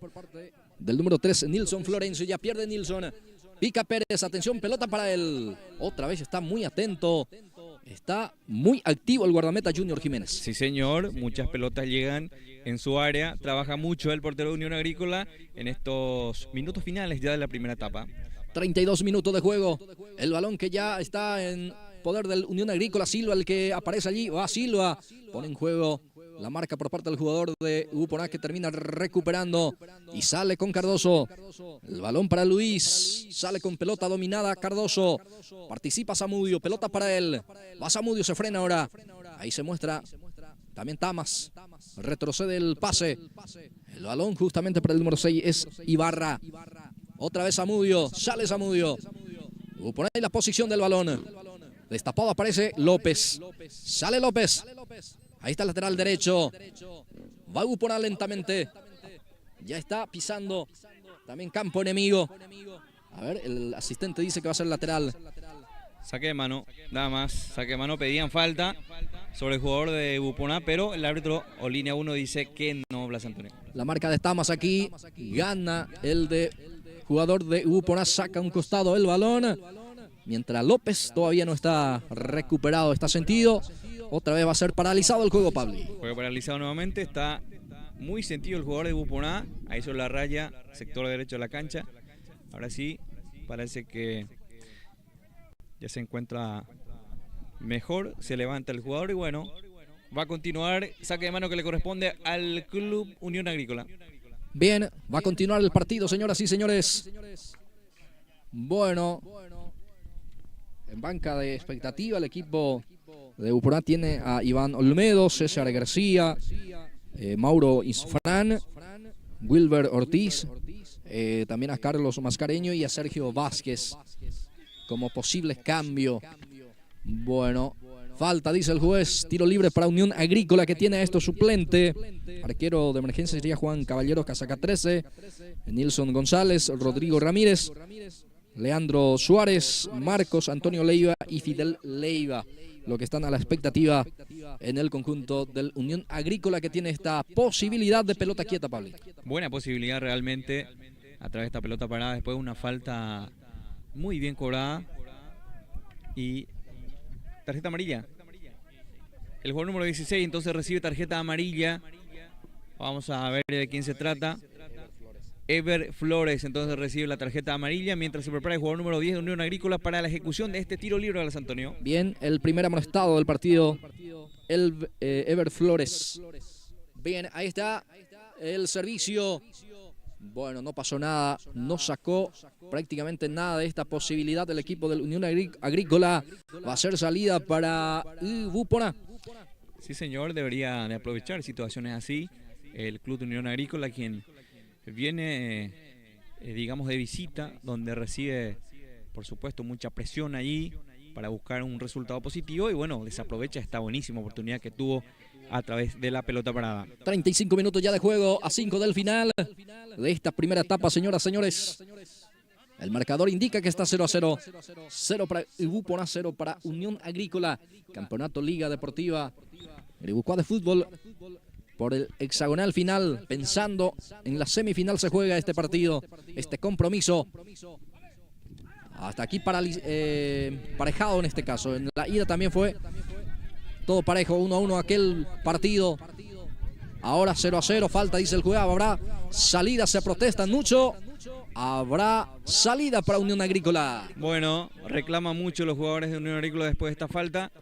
del número 3, Nilson Florencio. Ya pierde Nilson. Pica Pérez. Atención, pelota para él. Otra vez está muy atento. Está muy activo el guardameta Junior Jiménez. Sí, señor. Muchas pelotas llegan en su área. Trabaja mucho el portero de Unión Agrícola en estos minutos finales ya de la primera etapa. 32 minutos de juego. El balón que ya está en poder del Unión Agrícola. Silva, el que aparece allí. Va Silva. Pone en juego la marca por parte del jugador de Uponá, que termina recuperando y sale con Cardoso. El balón para Luis. Sale con pelota dominada Cardoso. Participa Zamudio. Pelota para él. Va Zamudio, se frena ahora. Ahí se muestra también Tamas. Retrocede el pase. El balón justamente para el número 6 es Ibarra. Otra vez Zamudio. Sale Zamudio. Uponá en la posición del balón. Destapado aparece López. Sale López. Ahí está el lateral derecho. Va Uponá lentamente. Ya está pisando también campo enemigo. A ver, el asistente dice que va a ser lateral. Saque de mano, nada más. Saque de mano, pedían falta sobre el jugador de Uponá, pero el árbitro o línea 1 dice que no, Blas Antonio. La marca de Tamas aquí. Gana el de jugador de Uponá. Saca un costado el balón. Mientras López todavía no está recuperado, está sentido. Otra vez va a ser paralizado el juego, Pablo. Juego paralizado nuevamente. Está muy sentido el jugador de Uponá. Ahí sobre la raya, sector derecho de la cancha. Ahora sí, parece que ya se encuentra mejor. Se levanta el jugador y bueno, va a continuar. Saque de mano que le corresponde al Club Unión Agrícola. Bien, va a continuar el partido, señoras y señores. Bueno, en banca de expectativa el equipo de Uponá tiene a Iván Olmedo, César García, Mauro Isfrán, Wilber Ortiz, también a Carlos Mascareño y a Sergio Vázquez como posibles cambio. Bueno, falta, dice el juez, tiro libre para Unión Agrícola, que tiene a esto suplente. arquero de emergencia sería Juan Caballero, casaca 13. Nilson González, Rodrigo Ramírez, Leandro Suárez, Marcos Antonio Leiva y Fidel Leiva. Lo que están a la expectativa en el conjunto del Unión Agrícola, que tiene esta posibilidad de pelota quieta, Pablo. Buena posibilidad realmente a través de esta pelota parada después de una falta muy bien cobrada. Y tarjeta amarilla. El jugador número 16 entonces recibe tarjeta amarilla. Vamos a ver de quién se trata. Ever Flores entonces recibe la tarjeta amarilla mientras se prepara el jugador número 10 de Unión Agrícola para la ejecución de este tiro libre de Blas Antonio. Bien, el primer amonestado del partido, Ever Flores. Bien, ahí está el servicio. Bueno, no pasó nada, no sacó prácticamente nada de esta posibilidad del equipo del Unión Agrícola. Va a ser salida para Bupona. Sí, señor, debería de aprovechar situaciones así. El Club de Unión Agrícola, quien viene, digamos, de visita, donde recibe, por supuesto, mucha presión allí para buscar un resultado positivo y bueno, desaprovecha esta buenísima oportunidad que tuvo a través de la pelota parada. 35 minutos ya de juego, a 5 del final de esta primera etapa, señoras, señores. El marcador indica que está 0-0. 0 para Ibupona, 0 para Unión Agrícola. Campeonato Liga Deportiva Iribucuá de fútbol. Por el hexagonal final, pensando en la semifinal se juega este partido, este compromiso. Hasta aquí parejado en este caso. En la ida también fue todo parejo, 1-1 aquel partido. Ahora 0-0, falta, dice el jugador. Habrá salida, se protestan mucho. Habrá salida para Unión Agrícola. Bueno, reclaman mucho los jugadores de Unión Agrícola después de esta falta.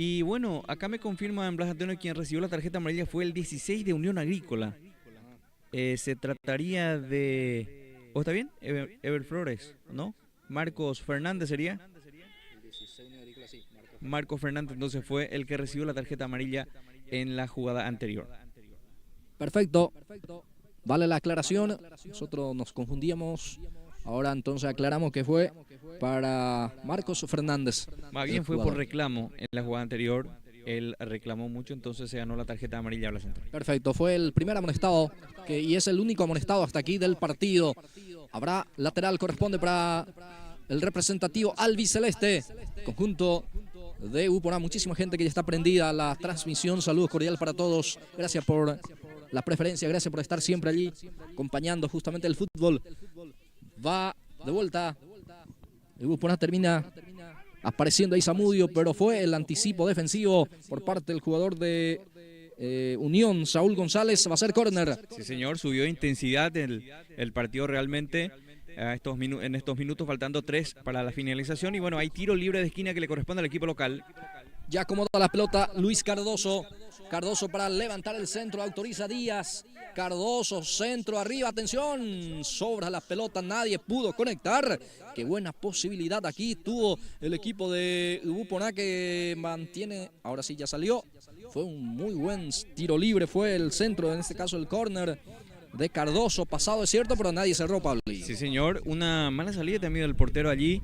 Y bueno, acá me confirma en Blas Antonio quien recibió la tarjeta amarilla fue el 16 de Unión Agrícola. Se trataría de... ¿O está bien? Ever Flores, ¿no? Marcos Fernández sería. Marcos Fernández entonces fue el que recibió la tarjeta amarilla en la jugada anterior. Perfecto. Vale la aclaración. Nosotros nos confundíamos. Ahora entonces aclaramos que fue para Marcos Fernández. Más bien fue por reclamo en la jugada anterior. Él reclamó mucho, entonces se ganó la tarjeta amarilla a Blas Antonio. Perfecto, fue el primer amonestado y es el único amonestado hasta aquí del partido. Habrá lateral, corresponde para el representativo albiceleste. Conjunto de Upona, muchísima gente que ya está prendida a la transmisión. Saludos cordiales para todos. Gracias por la preferencia, gracias por estar siempre allí acompañando justamente el fútbol. Va de vuelta. El Bupona termina apareciendo ahí Zamudio, pero fue el anticipo defensivo por parte del jugador de Unión, Saúl González. Va a ser córner. Sí, señor, subió intensidad el partido realmente en estos minutos, faltando 3 para la finalización. Y bueno, hay tiro libre de esquina que le corresponde al equipo local. Ya acomoda la pelota Luis Cardoso. Cardoso para levantar el centro, autoriza Díaz. Cardoso, centro arriba, atención. Sobra la pelota, nadie pudo conectar. Qué buena posibilidad aquí tuvo el equipo de Bupona que mantiene. Ahora sí ya salió. Fue un muy buen tiro libre, fue el centro, en este caso el córner de Cardoso. Pasado es cierto, pero nadie cerró, Pablo. Sí, señor, una mala salida también del portero allí.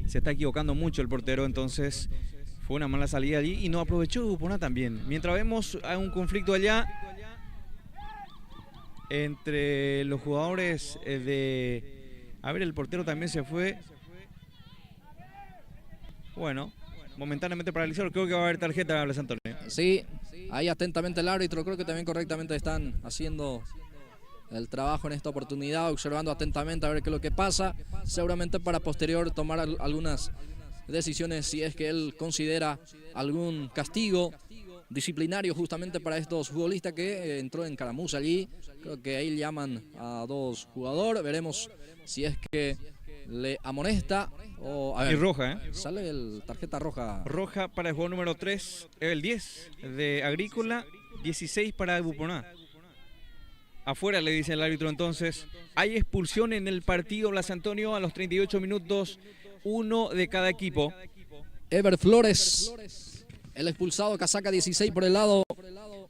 Se está equivocando mucho el portero, entonces... Fue una mala salida allí y no aprovechó Bupona también. Mientras vemos a un conflicto allá entre los jugadores de... A ver, el portero también se fue. Bueno, momentáneamente paralizado. Creo que va a haber tarjeta, Blas Antonio. Sí, ahí atentamente el árbitro. Creo que también correctamente están haciendo el trabajo en esta oportunidad, observando atentamente a ver qué es lo que pasa. Seguramente para posterior tomar algunas decisiones si es que él considera algún castigo disciplinario justamente para estos futbolistas que entró en caramuza allí. Creo que ahí llaman a 2 jugadores. Veremos si es que le amonesta o... A ver, y roja, sale el tarjeta roja. Roja para el jugador número 3, el 10 de Agrícola, 16 para Bupona. Afuera le dice el árbitro entonces. Hay expulsión en el partido, Blas Antonio, a los 38 minutos. 1 de cada equipo. Ever Flores, el expulsado, casaca 16 por el lado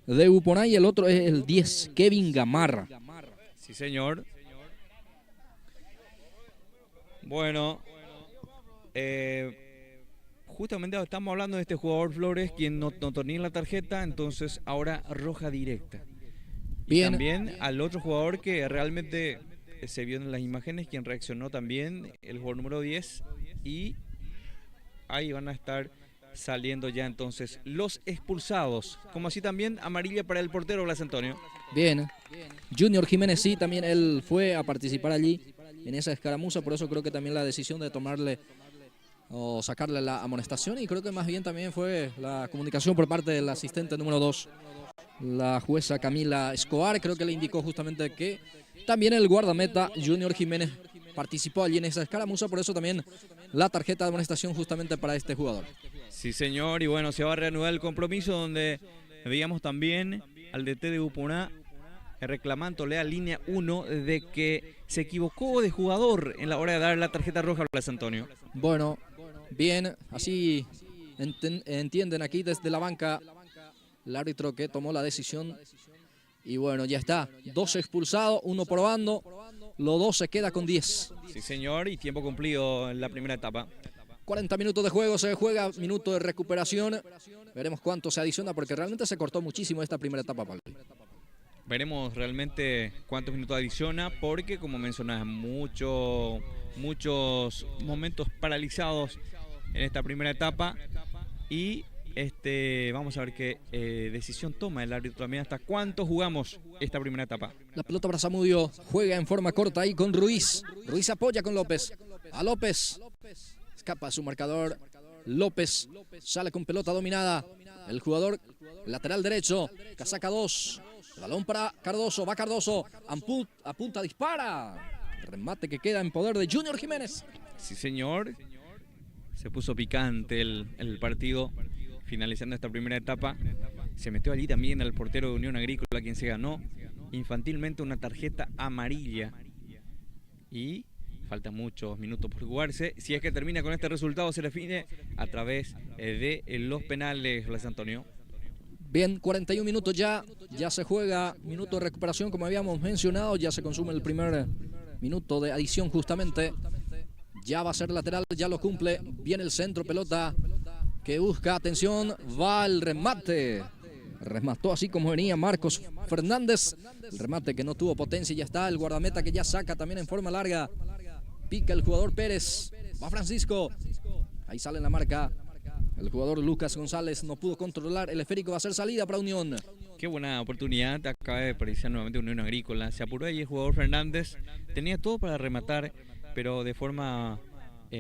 de Bupona y el otro es el 10, Kevin Gamarra. Sí, señor. Bueno, justamente estamos hablando de este jugador Flores, quien no tenía la tarjeta, entonces ahora roja directa. Y Bien. también al otro jugador que realmente se vio en las imágenes, quien reaccionó también, el jugador número 10. Y ahí van a estar saliendo ya entonces los expulsados. Como así también amarilla para el portero Blas Antonio. Bien. Junior Jiménez sí, también él fue a participar allí en esa escaramuza, por eso creo que también la decisión de tomarle o sacarle la amonestación, y creo que más bien también fue la comunicación por parte del asistente número 2, la jueza Camila Escobar, creo que le indicó justamente que también el guardameta Junior Jiménez participó allí en esa escaramuza, por eso también la tarjeta de amonestación justamente para este jugador. Sí, señor, y bueno, se va a reanudar el compromiso donde veíamos también al DT de Upuná reclamándole a línea 1 de que se equivocó de jugador en la hora de dar la tarjeta roja a Blas Antonio. Bueno, bien, así entienden aquí desde la banca el árbitro que tomó la decisión. Y bueno, ya está, 2 expulsados, 1 por bando, los 2 se queda con 10. Sí, señor, y tiempo cumplido en la primera etapa. 40 minutos de juego se juega, minuto de recuperación. Veremos cuánto se adiciona porque realmente se cortó muchísimo esta primera etapa, Pablo. Veremos realmente cuántos minutos adiciona, porque como mencionas, muchos momentos paralizados en esta primera etapa. Y vamos a ver qué decisión toma el árbitro también, hasta cuánto jugamos esta primera etapa. La pelota para Zamudio, juega en forma corta ahí con Ruiz. Ruiz apoya con López. A López. Escapa su marcador. López sale con pelota dominada. El jugador lateral derecho. Casaca 2. Balón para Cardoso. Va Cardoso. Apunta, dispara. Remate que queda en poder de Junior Jiménez. Sí, señor. Se puso picante el partido. Finalizando esta primera etapa. Se metió allí también el portero de Unión Agrícola, quien se ganó infantilmente una tarjeta amarilla. Y faltan muchos minutos por jugarse. Si es que termina con este resultado, se define a través de los penales, Blas Antonio. Bien, 41 minutos ya se juega, minuto de recuperación como habíamos mencionado, ya se consume el primer minuto de adición justamente. Ya va a ser lateral, ya lo cumple, viene el centro, pelota que busca, atención, va el remate. Remató así como venía Marcos Fernández, el remate que no tuvo potencia y ya está, el guardameta que ya saca también en forma larga. Pica el jugador Pérez, va Francisco, ahí sale en la marca. El jugador Lucas González no pudo controlar el esférico, va a ser salida para Unión. Qué buena oportunidad, acaba de aparecer nuevamente Unión Agrícola. Se apuró ahí el jugador Fernández, tenía todo para rematar, pero de forma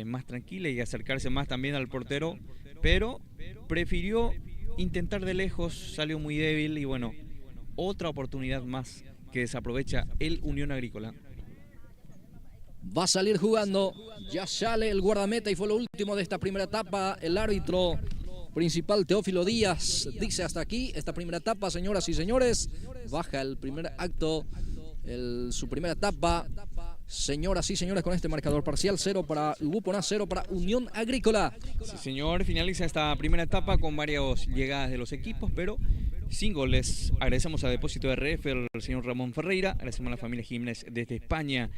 más tranquila y acercarse más también al portero, pero prefirió intentar de lejos, salió muy débil y bueno, otra oportunidad más que desaprovecha el Unión Agrícola. Va a salir jugando, ya sale el guardameta y fue lo último de esta primera etapa. El árbitro principal Teófilo Díaz dice hasta aquí esta primera etapa, señoras y señores. Baja el primer acto, su primera etapa. Señoras y señores, con este marcador parcial, 0 para Upuná, 0 para Unión Agrícola. Sí, señor, finaliza esta primera etapa con varias llegadas de los equipos, pero sin goles. Agradecemos a Depósito RF, al señor Ramón Ferreira, agradecemos a la familia Jiménez desde España,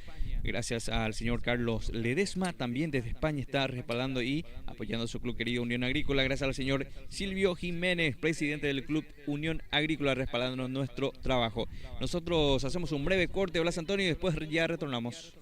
gracias al señor Carlos Ledesma, también desde España está respaldando y apoyando a su club querido Unión Agrícola, gracias al señor Silvio Jiménez, presidente del club Unión Agrícola, respaldando nuestro trabajo. Nosotros hacemos un breve corte, Blas Antonio, y después ya retornamos.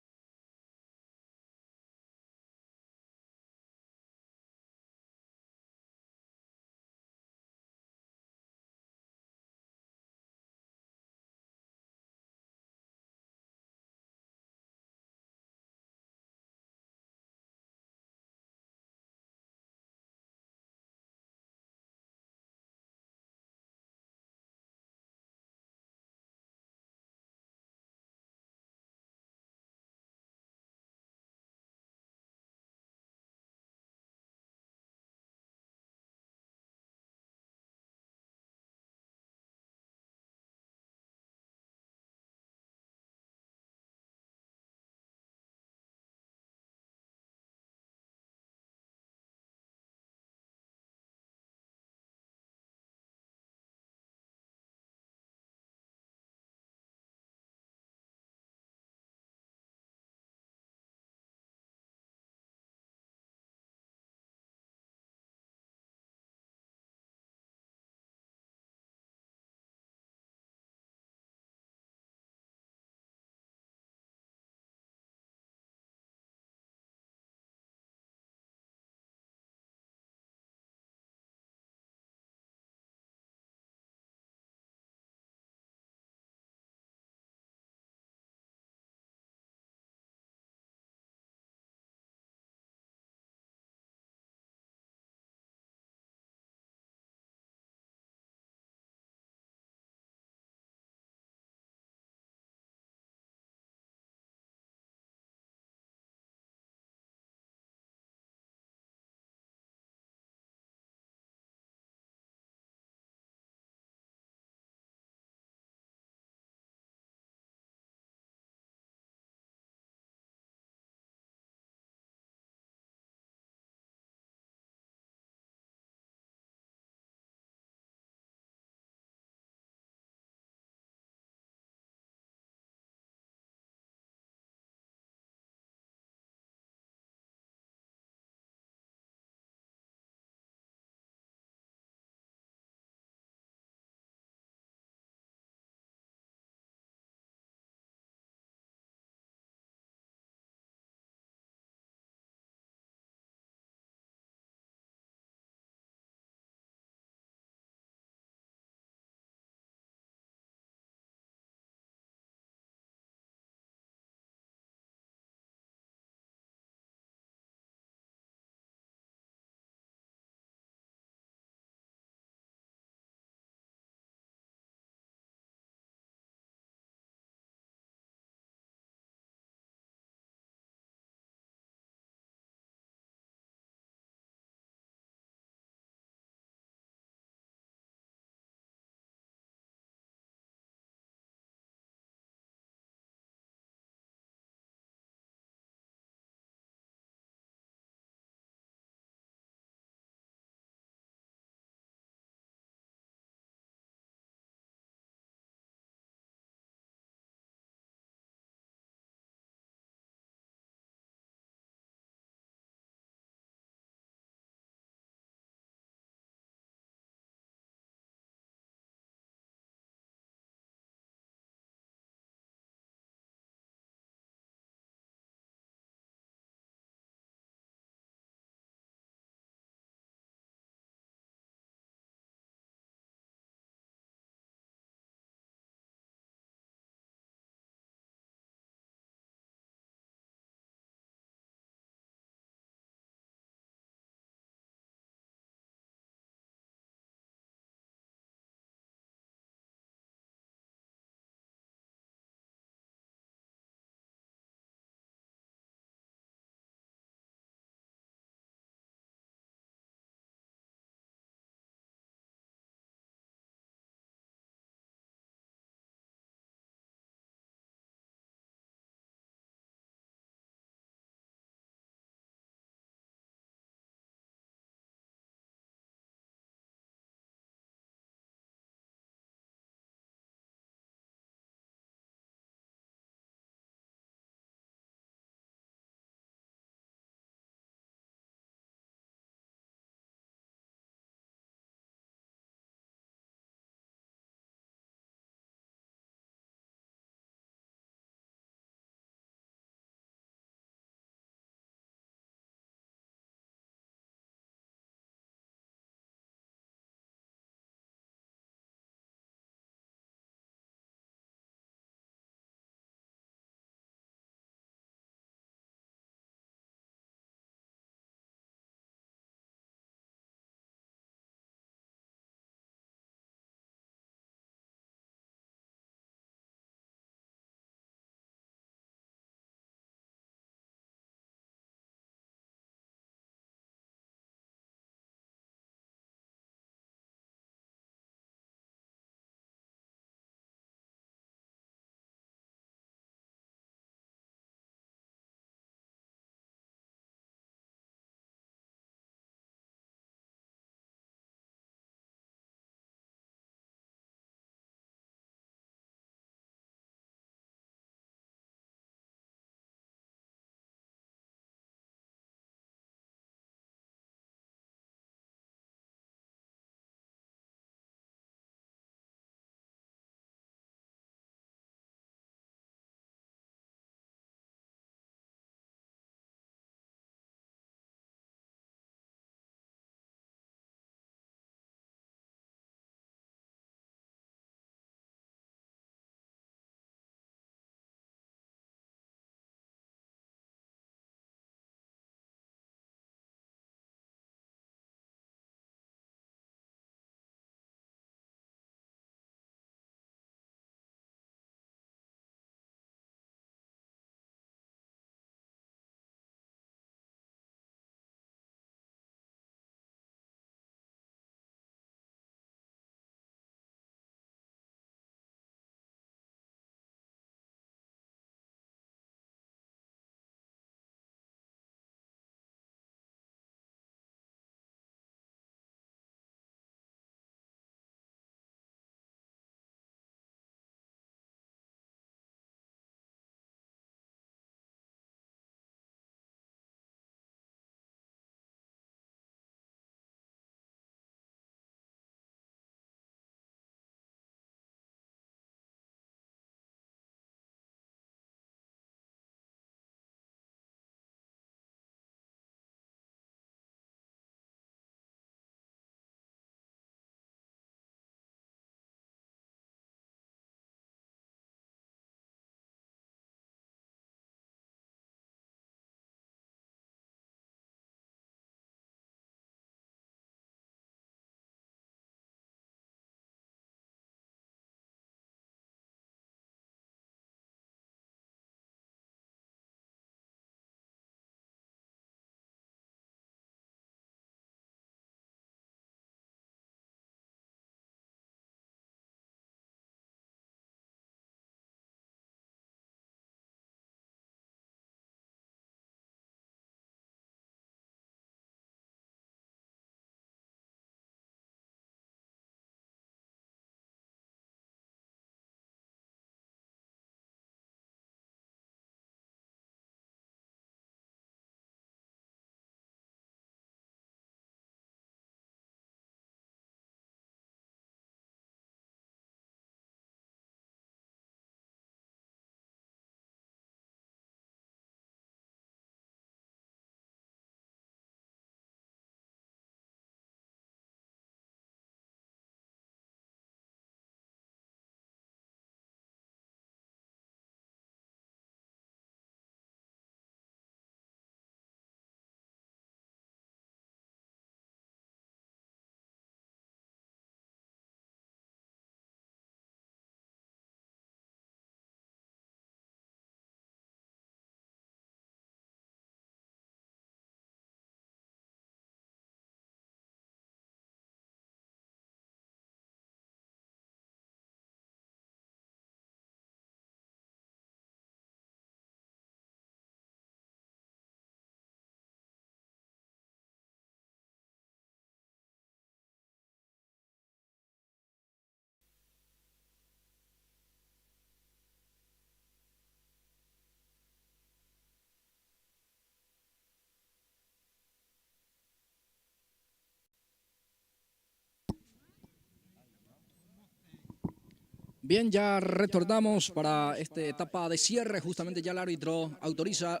Bien, ya retornamos para esta etapa de cierre. Justamente ya el árbitro autoriza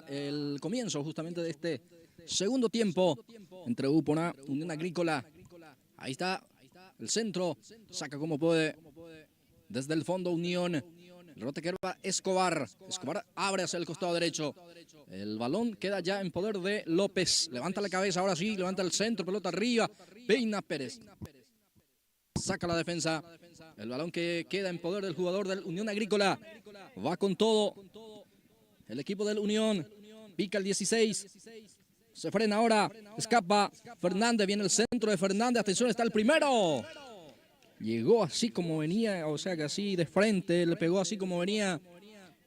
el comienzo justamente de este segundo tiempo entre Upona, Unión Agrícola. Ahí está el centro, saca como puede desde el fondo Unión. El rebote que va Escobar. Escobar abre hacia el costado derecho. El balón queda ya en poder de López. Levanta la cabeza, ahora sí, levanta el centro, pelota arriba. Peina Pérez. Saca la defensa. El balón que queda en poder del jugador del Unión Agrícola. Va con todo. El equipo del Unión. Pica el 16. Se frena ahora. Escapa Fernández. Viene el centro de Fernández. Atención, está el primero. Llegó así como venía. O sea que así de frente. Le pegó así como venía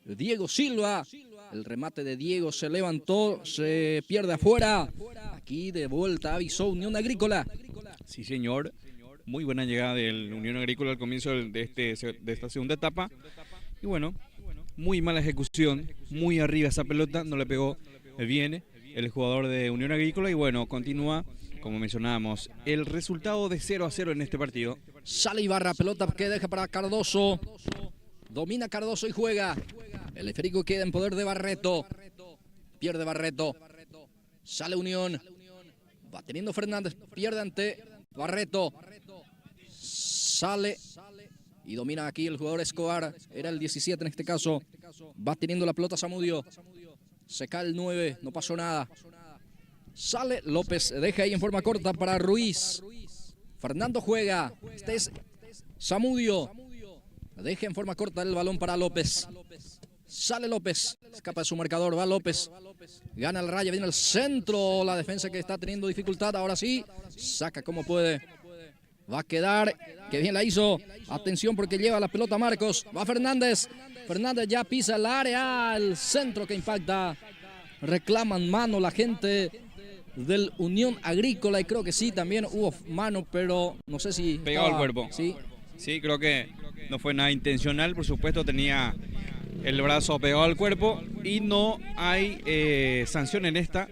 Diego Silva. El remate de Diego se levantó. Se pierde afuera. Aquí de vuelta avisó Unión Agrícola. Sí, señor. Muy buena llegada del Unión Agrícola al comienzo de esta segunda etapa. Y bueno, muy mala ejecución, muy arriba esa pelota, no le pegó bien el jugador de Unión Agrícola. Y bueno, continúa, como mencionábamos, el resultado de 0-0 en este partido. Sale Ibarra, pelota que deja para Cardoso. Domina Cardoso y juega. El esférico queda en poder de Barreto. Pierde Barreto. Sale Unión. Va teniendo Fernández, pierde ante Barreto. Sale y domina aquí el jugador Escobar. Era el 17 en este caso. Va teniendo la pelota Zamudio. Se cae el 9, no pasó nada. Sale López, deja ahí en forma corta para Ruiz. Fernando juega. Este es Zamudio. Deja en forma corta el balón para López. Sale López, escapa de su marcador, va López. Gana el raya, viene el centro. La defensa que está teniendo dificultad, ahora sí. Saca como puede. Va a quedar, que bien la hizo. Atención porque lleva la pelota Marcos. Va Fernández. Fernández ya pisa el área. El centro que impacta. Reclaman mano la gente del Unión Agrícola. Y creo que sí, también hubo mano, pero no sé si... Pegado al cuerpo. Sí. Sí, creo que no fue nada intencional. Por supuesto, tenía el brazo pegado al cuerpo. Y no hay sanción en esta.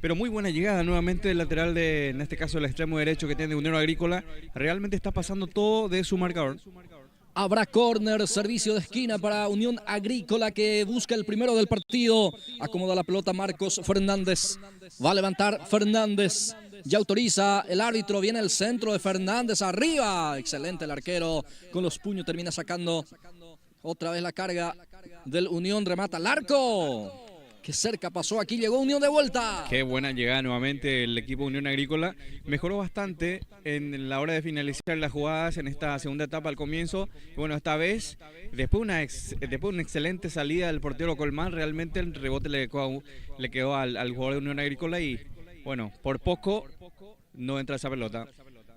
Pero muy buena llegada nuevamente del lateral en este caso el extremo derecho que tiene Unión Agrícola. Realmente está pasando todo de su marcador. Habrá córner, servicio de esquina para Unión Agrícola que busca el primero del partido. Acomoda la pelota Marcos Fernández. Va a levantar Fernández. Ya autoriza el árbitro. Viene el centro de Fernández arriba. Excelente el arquero. Con los puños termina sacando otra vez la carga del Unión. Remata al arco. Qué cerca pasó, aquí llegó Unión de vuelta. Qué buena llegada nuevamente el equipo Unión Agrícola. Mejoró bastante en la hora de finalizar las jugadas en esta segunda etapa al comienzo. Y bueno, esta vez, después de una excelente salida del portero Colmán, realmente el rebote le quedó al jugador de Unión Agrícola y bueno, por poco no entra esa pelota.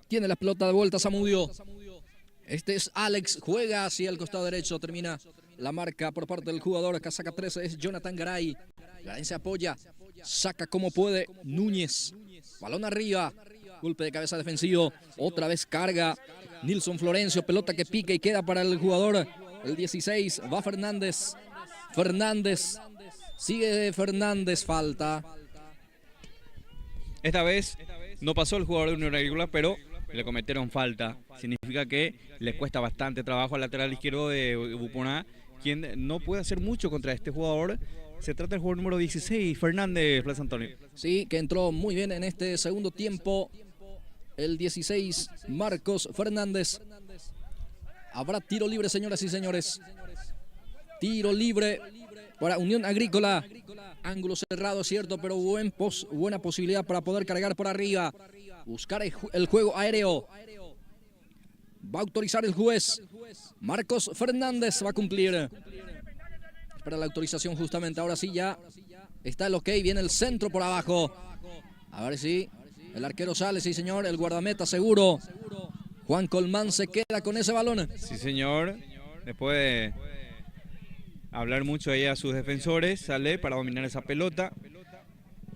Tiene la pelota de vuelta Zamudio. Este es Alex, juega hacia el costado derecho, termina la marca por parte del jugador que saca 13, es Jonathan Garay. Garay se apoya, saca como puede Núñez. Balón arriba, golpe de cabeza defensivo, otra vez carga Nilson Florencio, pelota que pica y queda para el jugador, el 16, va Fernández. Fernández, sigue Fernández, falta. Esta vez no pasó el jugador de Unión Agrícola, pero le cometieron falta. Significa que le cuesta bastante trabajo al lateral izquierdo de Buponá, quien no puede hacer mucho contra este jugador. Se trata del jugador número 16, Fernández, Plaza Antonio. Sí, que entró muy bien en este segundo tiempo. El 16, Marcos Fernández. Habrá tiro libre, señoras y señores. Tiro libre para Unión Agrícola. Ángulo cerrado, cierto, pero buena posibilidad para poder cargar por arriba. Buscar el juego aéreo. Va a autorizar el juez. Marcos Fernández va a cumplir. Espera la autorización justamente. Ahora sí ya está el ok. Viene el centro por abajo. A ver si el arquero sale. Sí, señor. El guardameta seguro. Juan Colmán se queda con ese balón. Sí, señor. Después de hablar mucho ahí a sus defensores, sale para dominar esa pelota.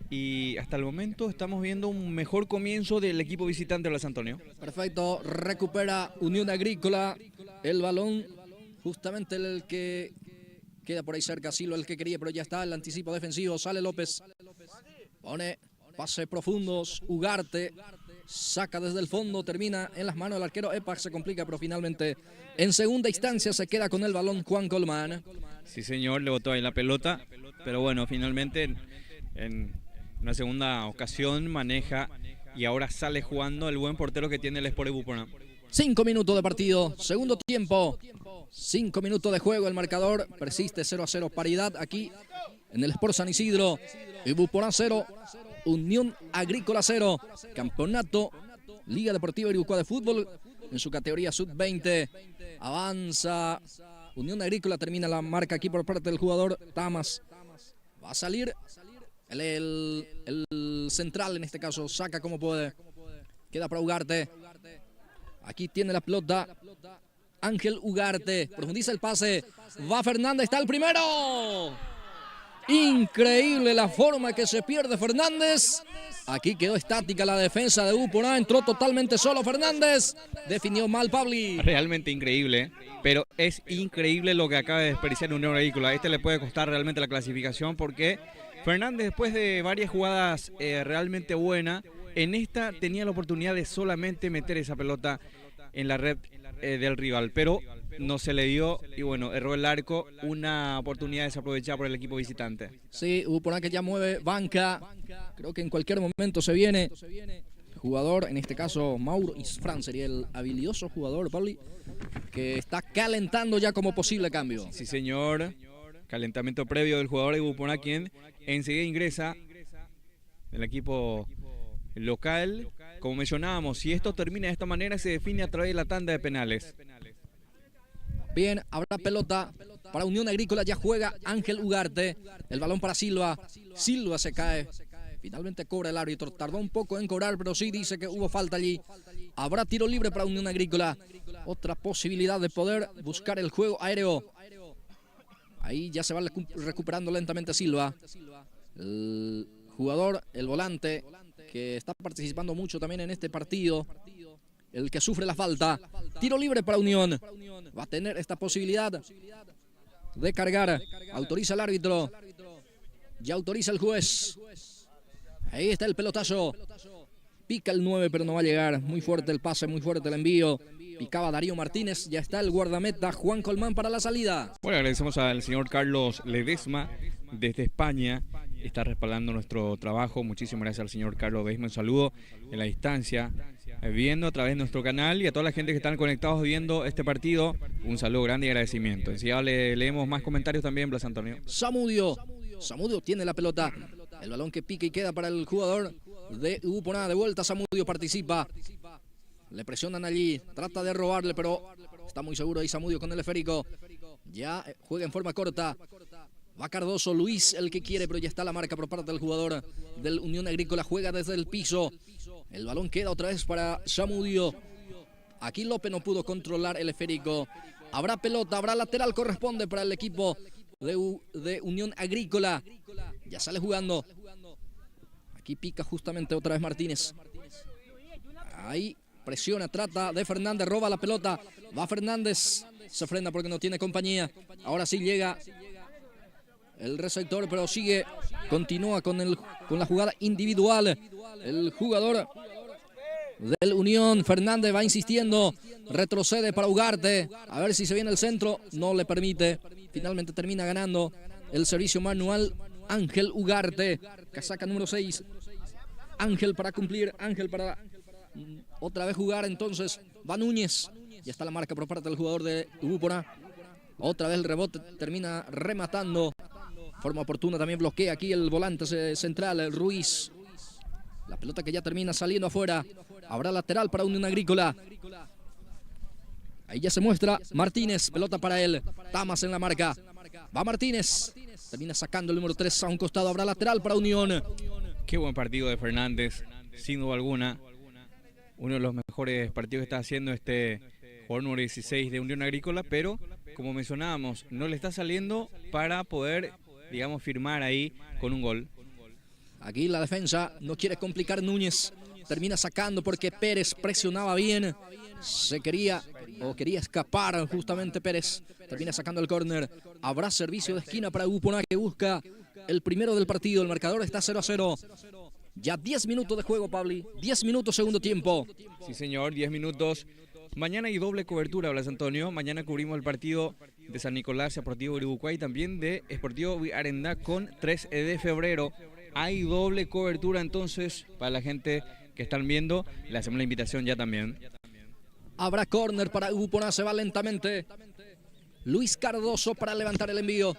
Y hasta el momento estamos viendo un mejor comienzo del equipo visitante de Plaza Antonio. Perfecto, recupera Unión Agrícola el balón, justamente el que queda por ahí cerca, Silva el que quería, pero ya está el anticipo defensivo, sale López, pone pase profundos, Ugarte, Saca desde el fondo, termina en las manos del arquero Epac, se complica, pero finalmente en segunda instancia se queda con el balón Juan Colmán. Sí, señor, le botó ahí la pelota, pero bueno, finalmente en una segunda ocasión maneja y ahora sale jugando el buen portero que tiene el Sport Ebupona. 5 minutos de partido, segundo tiempo, 5 minutos de juego, el marcador persiste 0-0, paridad aquí en el Sport San Isidro. Ebupona 0, Unión Agrícola 0, campeonato Liga Deportiva Irucua de Fútbol en su categoría sub-20. Avanza Unión Agrícola, termina la marca aquí por parte del jugador Tamas. Va a salir el central, en este caso, saca como puede. Queda para Ugarte. Aquí tiene la pelota Ángel Ugarte. Profundiza el pase. Va Fernández, está el primero. Increíble la forma que se pierde Fernández. Aquí quedó estática la defensa de Ebupona. Entró totalmente solo Fernández. Definió mal Pabli. Realmente increíble, pero es increíble lo que acaba de desperdiciar Unión Agrícola. Le puede costar realmente la clasificación porque Fernández, después de varias jugadas realmente buenas, en esta tenía la oportunidad de solamente meter esa pelota en la red del rival, pero no se le dio y bueno, erró el arco, una oportunidad desaprovechada por el equipo visitante. Sí, Ebupona que ya mueve banca, creo que en cualquier momento se viene el jugador, en este caso Mauro Isfran sería el habilidoso jugador, Pauli, que está calentando ya como posible cambio. Sí, señor, calentamiento previo del jugador de Ebupona, quien enseguida ingresa el equipo local. Como mencionábamos, si esto termina de esta manera, se define a través de la tanda de penales. Bien, habrá pelota para Unión Agrícola, ya juega Ángel Ugarte, el balón para Silva, Silva se cae, finalmente cobra el árbitro, tardó un poco en cobrar, pero sí dice que hubo falta allí. Habrá tiro libre para Unión Agrícola, otra posibilidad de poder buscar el juego aéreo. Ahí ya se va recuperando lentamente Silva, el jugador, el volante, que está participando mucho también en este partido, el que sufre la falta. Tiro libre para Unión. Va a tener esta posibilidad de cargar. Autoriza el árbitro. Ya autoriza el juez. Ahí está el pelotazo. Pica el 9, pero no va a llegar. Muy fuerte el pase, muy fuerte el envío. Picaba Darío Martínez. Ya está el guardameta Juan Colmán para la salida. Bueno, agradecemos al señor Carlos Ledesma desde España. Está respaldando nuestro trabajo. Muchísimas gracias al señor Carlos Ledesma. Un saludo en la distancia, viendo a través de nuestro canal, y a toda la gente que están conectados viendo este partido, un saludo grande y agradecimiento. Enseguida leemos más comentarios también, Blas Antonio. Samudio tiene la pelota, el balón que pica y queda para el jugador de Ebupona. De vuelta Samudio participa, le presionan allí, trata de robarle, pero está muy seguro ahí Samudio con el esférico. Ya juega en forma corta. Va Cardoso, Luis el que quiere, pero ya está la marca por parte del jugador del Unión Agrícola. Juega desde el piso. El balón queda otra vez para Samudio. Aquí López no pudo controlar el esférico. Habrá pelota, habrá lateral, corresponde para el equipo de Unión Agrícola. Ya sale jugando. Aquí pica justamente otra vez Martínez. Ahí presiona, trata de Fernández, roba la pelota. Va Fernández, se frena porque no tiene compañía. Ahora sí llega el receptor, pero continúa con la jugada individual. El jugador del Unión, Fernández, va insistiendo, retrocede para Ugarte, a ver si se viene el centro, no le permite. Finalmente termina ganando el servicio manual Ángel Ugarte, casaca número 6. Ángel para cumplir, Ángel para otra vez jugar, entonces va Núñez. Ya está la marca por parte del jugador de Ebupona. Otra vez el rebote, termina rematando. Forma oportuna también bloquea aquí el volante central, el Ruiz. La pelota que ya termina saliendo afuera. Habrá lateral para Unión Agrícola. Ahí ya se muestra Martínez, pelota para él. Tamas en la marca. Va Martínez. Termina sacando el número 3 a un costado. Habrá lateral para Unión. Qué buen partido de Fernández, sin duda alguna. Uno de los mejores partidos que está haciendo este jugador número 16 de Unión Agrícola, pero como mencionábamos, no le está saliendo para poder, digamos, firmar ahí con un gol. Aquí la defensa no quiere complicar. Núñez termina sacando porque Pérez presionaba bien. Quería escapar justamente Pérez. Termina sacando el córner. Habrá servicio de esquina para Ebupona, que busca el primero del partido. El marcador está 0-0. Ya 10 minutos de juego, Pabli. 10 minutos segundo tiempo. Sí, señor, 10 minutos. Mañana hay doble cobertura, Blas Antonio. Mañana cubrimos el partido de San Nicolás Sportivo Uruguay, también de Sportivo Arendá con 3 de febrero. Hay doble cobertura entonces para la gente que están viendo. Le hacemos la invitación ya también. Habrá córner para Ubupona, se va lentamente. Luis Cardoso para levantar el envío.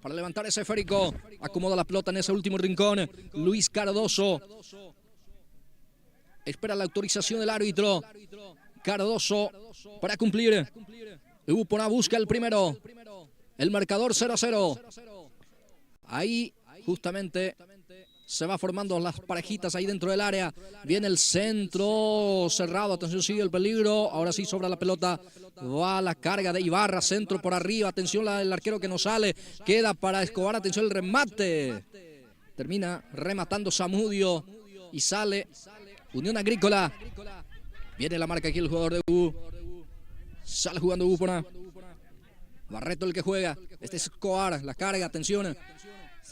Para levantar ese esférico. Acomoda la pelota en ese último rincón. Luis Cardoso. Espera la autorización del árbitro. Cardoso para cumplir. Ubupona busca el primero. El marcador 0-0. Ahí justamente se va formando las parejitas ahí dentro del área. Viene el centro cerrado. Atención, sigue el peligro. Ahora sí sobra la pelota. Va la carga de Ibarra. Centro por arriba. Atención, el arquero que no sale. Queda para Escobar. Atención, el remate. Termina rematando Zamudio. Y sale Unión Agrícola. Viene la marca aquí el jugador de U. Sale jugando Ubupona. Barreto el que juega. Este es Escobar. La carga. Atención.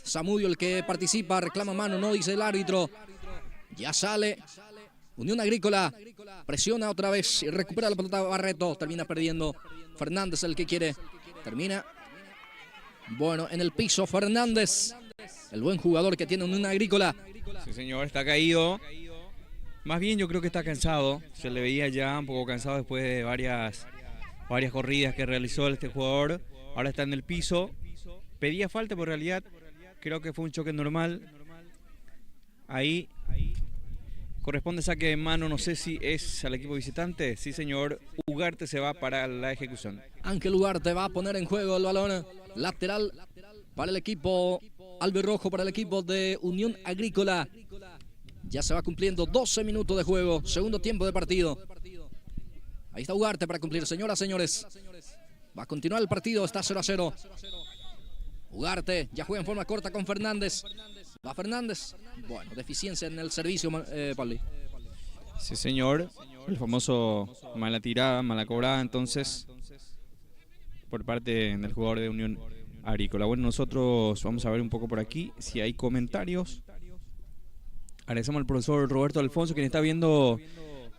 Zamudio el que participa, reclama mano, no dice el árbitro. Ya sale Unión Agrícola, presiona otra vez y recupera la pelota Barreto. Termina perdiendo Fernández el que quiere. Termina, bueno, en el piso Fernández, el buen jugador que tiene Unión Agrícola. Sí, señor, está caído. Más bien yo creo que está cansado. Se le veía ya un poco cansado después de varias corridas que realizó este jugador. Ahora está en el piso. Pedía falta, pero en realidad creo que fue un choque normal. Ahí corresponde saque de mano, no sé si es al equipo visitante. Sí, señor. Ugarte se va para la ejecución. Ángel Ugarte va a poner en juego el balón lateral para el equipo albirrojo, para el equipo de Unión Agrícola. Ya se va cumpliendo 12 minutos de juego, segundo tiempo de partido. Ahí está Ugarte para cumplir, señoras, señores. Va a continuar el partido, está 0-0. Ugarte ya juega en forma corta con Fernández. Va Fernández. Bueno, deficiencia en el servicio, Pablo. Sí, señor. El famoso mala tirada, mala cobrada, entonces, por parte del jugador de Unión Agrícola. Bueno, nosotros vamos a ver un poco por aquí si hay comentarios. Agradecemos al profesor Roberto Alfonso, quien está viendo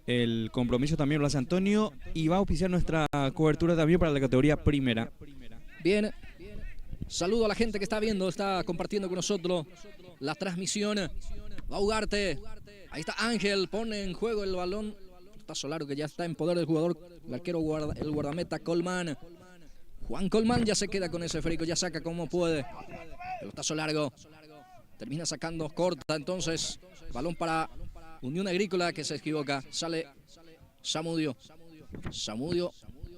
el compromiso también, Blas Antonio, y va a auspiciar nuestra cobertura también para la categoría primera. Bien. Saludo a la gente que está viendo, está compartiendo con nosotros la transmisión. Va a Ugarte. Ahí está Ángel, pone en juego el balón. Está Solaro que ya está en poder del jugador, el arquero, el guardameta Colman. Juan Colman ya se queda con ese esférico, ya saca como puede. Pero está Solaro. Termina sacando corta, entonces balón para Unión Agrícola que se equivoca. Sale Zamudio. Zamudio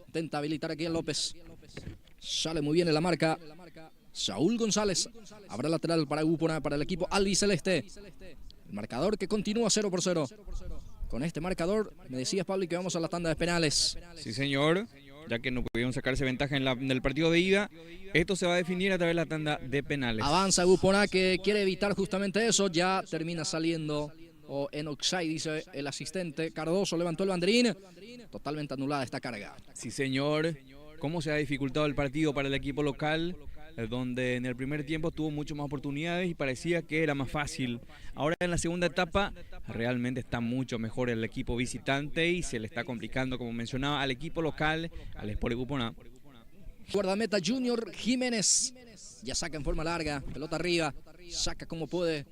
intenta habilitar aquí a López. Sale muy bien en la marca Saúl González. Habrá lateral para Ubupona, para el equipo albiceleste. El marcador que continúa 0-0. Con este marcador, me decías, Pablo, que vamos a la tanda de penales. Sí, señor. Ya que no pudieron sacarse ventaja en el partido de ida, esto se va a definir a través de la tanda de penales. Avanza Ubupona que quiere evitar justamente eso. Ya termina saliendo en offside, dice el asistente. Cardoso levantó el banderín. Totalmente anulada esta carga. Sí, señor. ¿Cómo se ha dificultado el partido para el equipo local? Donde en el primer tiempo tuvo mucho más oportunidades y parecía que era más fácil. Ahora en la segunda etapa realmente está mucho mejor el equipo visitante y se le está complicando, como mencionaba, al equipo local, al Sport Ubupona. Guardameta Junior Jiménez. Ya saca en forma larga, pelota arriba, saca como puede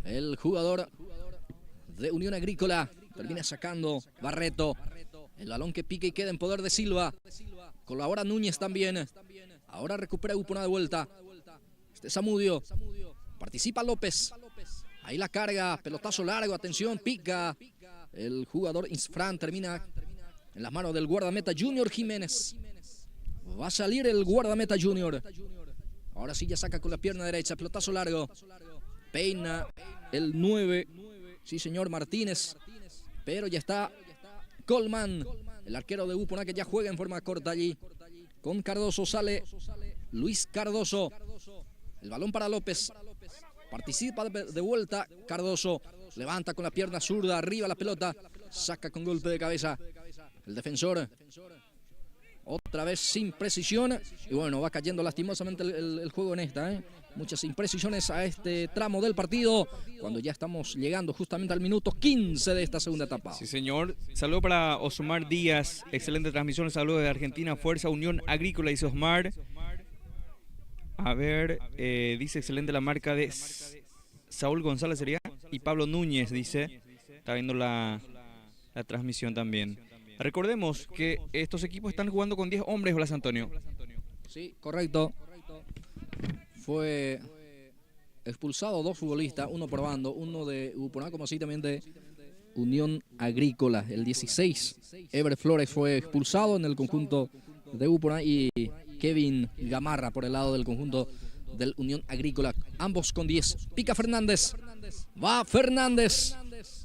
el jugador de Unión Agrícola. Termina sacando Barreto. El balón que pica y queda en poder de Silva. Colabora Núñez también. Ahora recupera Ubupona de vuelta. Este es Zamudio. Participa López. Ahí la carga. Pelotazo largo. Atención. Pica. El jugador Insfran termina en las manos del guardameta Junior Jiménez. Va a salir el guardameta Junior. Ahora sí ya saca con la pierna derecha. Pelotazo largo. Peina el 9. Sí, señor Martínez. Pero ya está Colman. El arquero de Ubupona que ya juega en forma corta allí. Con Cardoso sale Luis Cardoso. El balón para López. Participa de vuelta Cardoso. Levanta con la pierna zurda. Arriba la pelota. Saca con golpe de cabeza. El defensor Otra vez sin precisión. Y bueno, va cayendo lastimosamente el juego en esta. Muchas imprecisiones a este tramo del partido. Cuando ya estamos llegando justamente al minuto 15 de esta segunda etapa. Sí, señor. Saludo para Osmar Díaz. Excelente transmisión. Saludo de Argentina. Fuerza Unión Agrícola, dice Osmar. A ver, dice excelente la marca de Saúl González sería. Y Pablo Núñez dice. Está viendo la transmisión también. Recordemos que estos equipos están jugando con 10 hombres, Blas Antonio. Sí, correcto. Fue expulsado 2 futbolistas, uno por bando, uno de Uponá, como así también de Unión Agrícola. El 16, Ever Flores fue expulsado en el conjunto de Uponá y Kevin Gamarra por el lado del conjunto del Unión Agrícola. Ambos con 10. Pica Fernández. Va Fernández.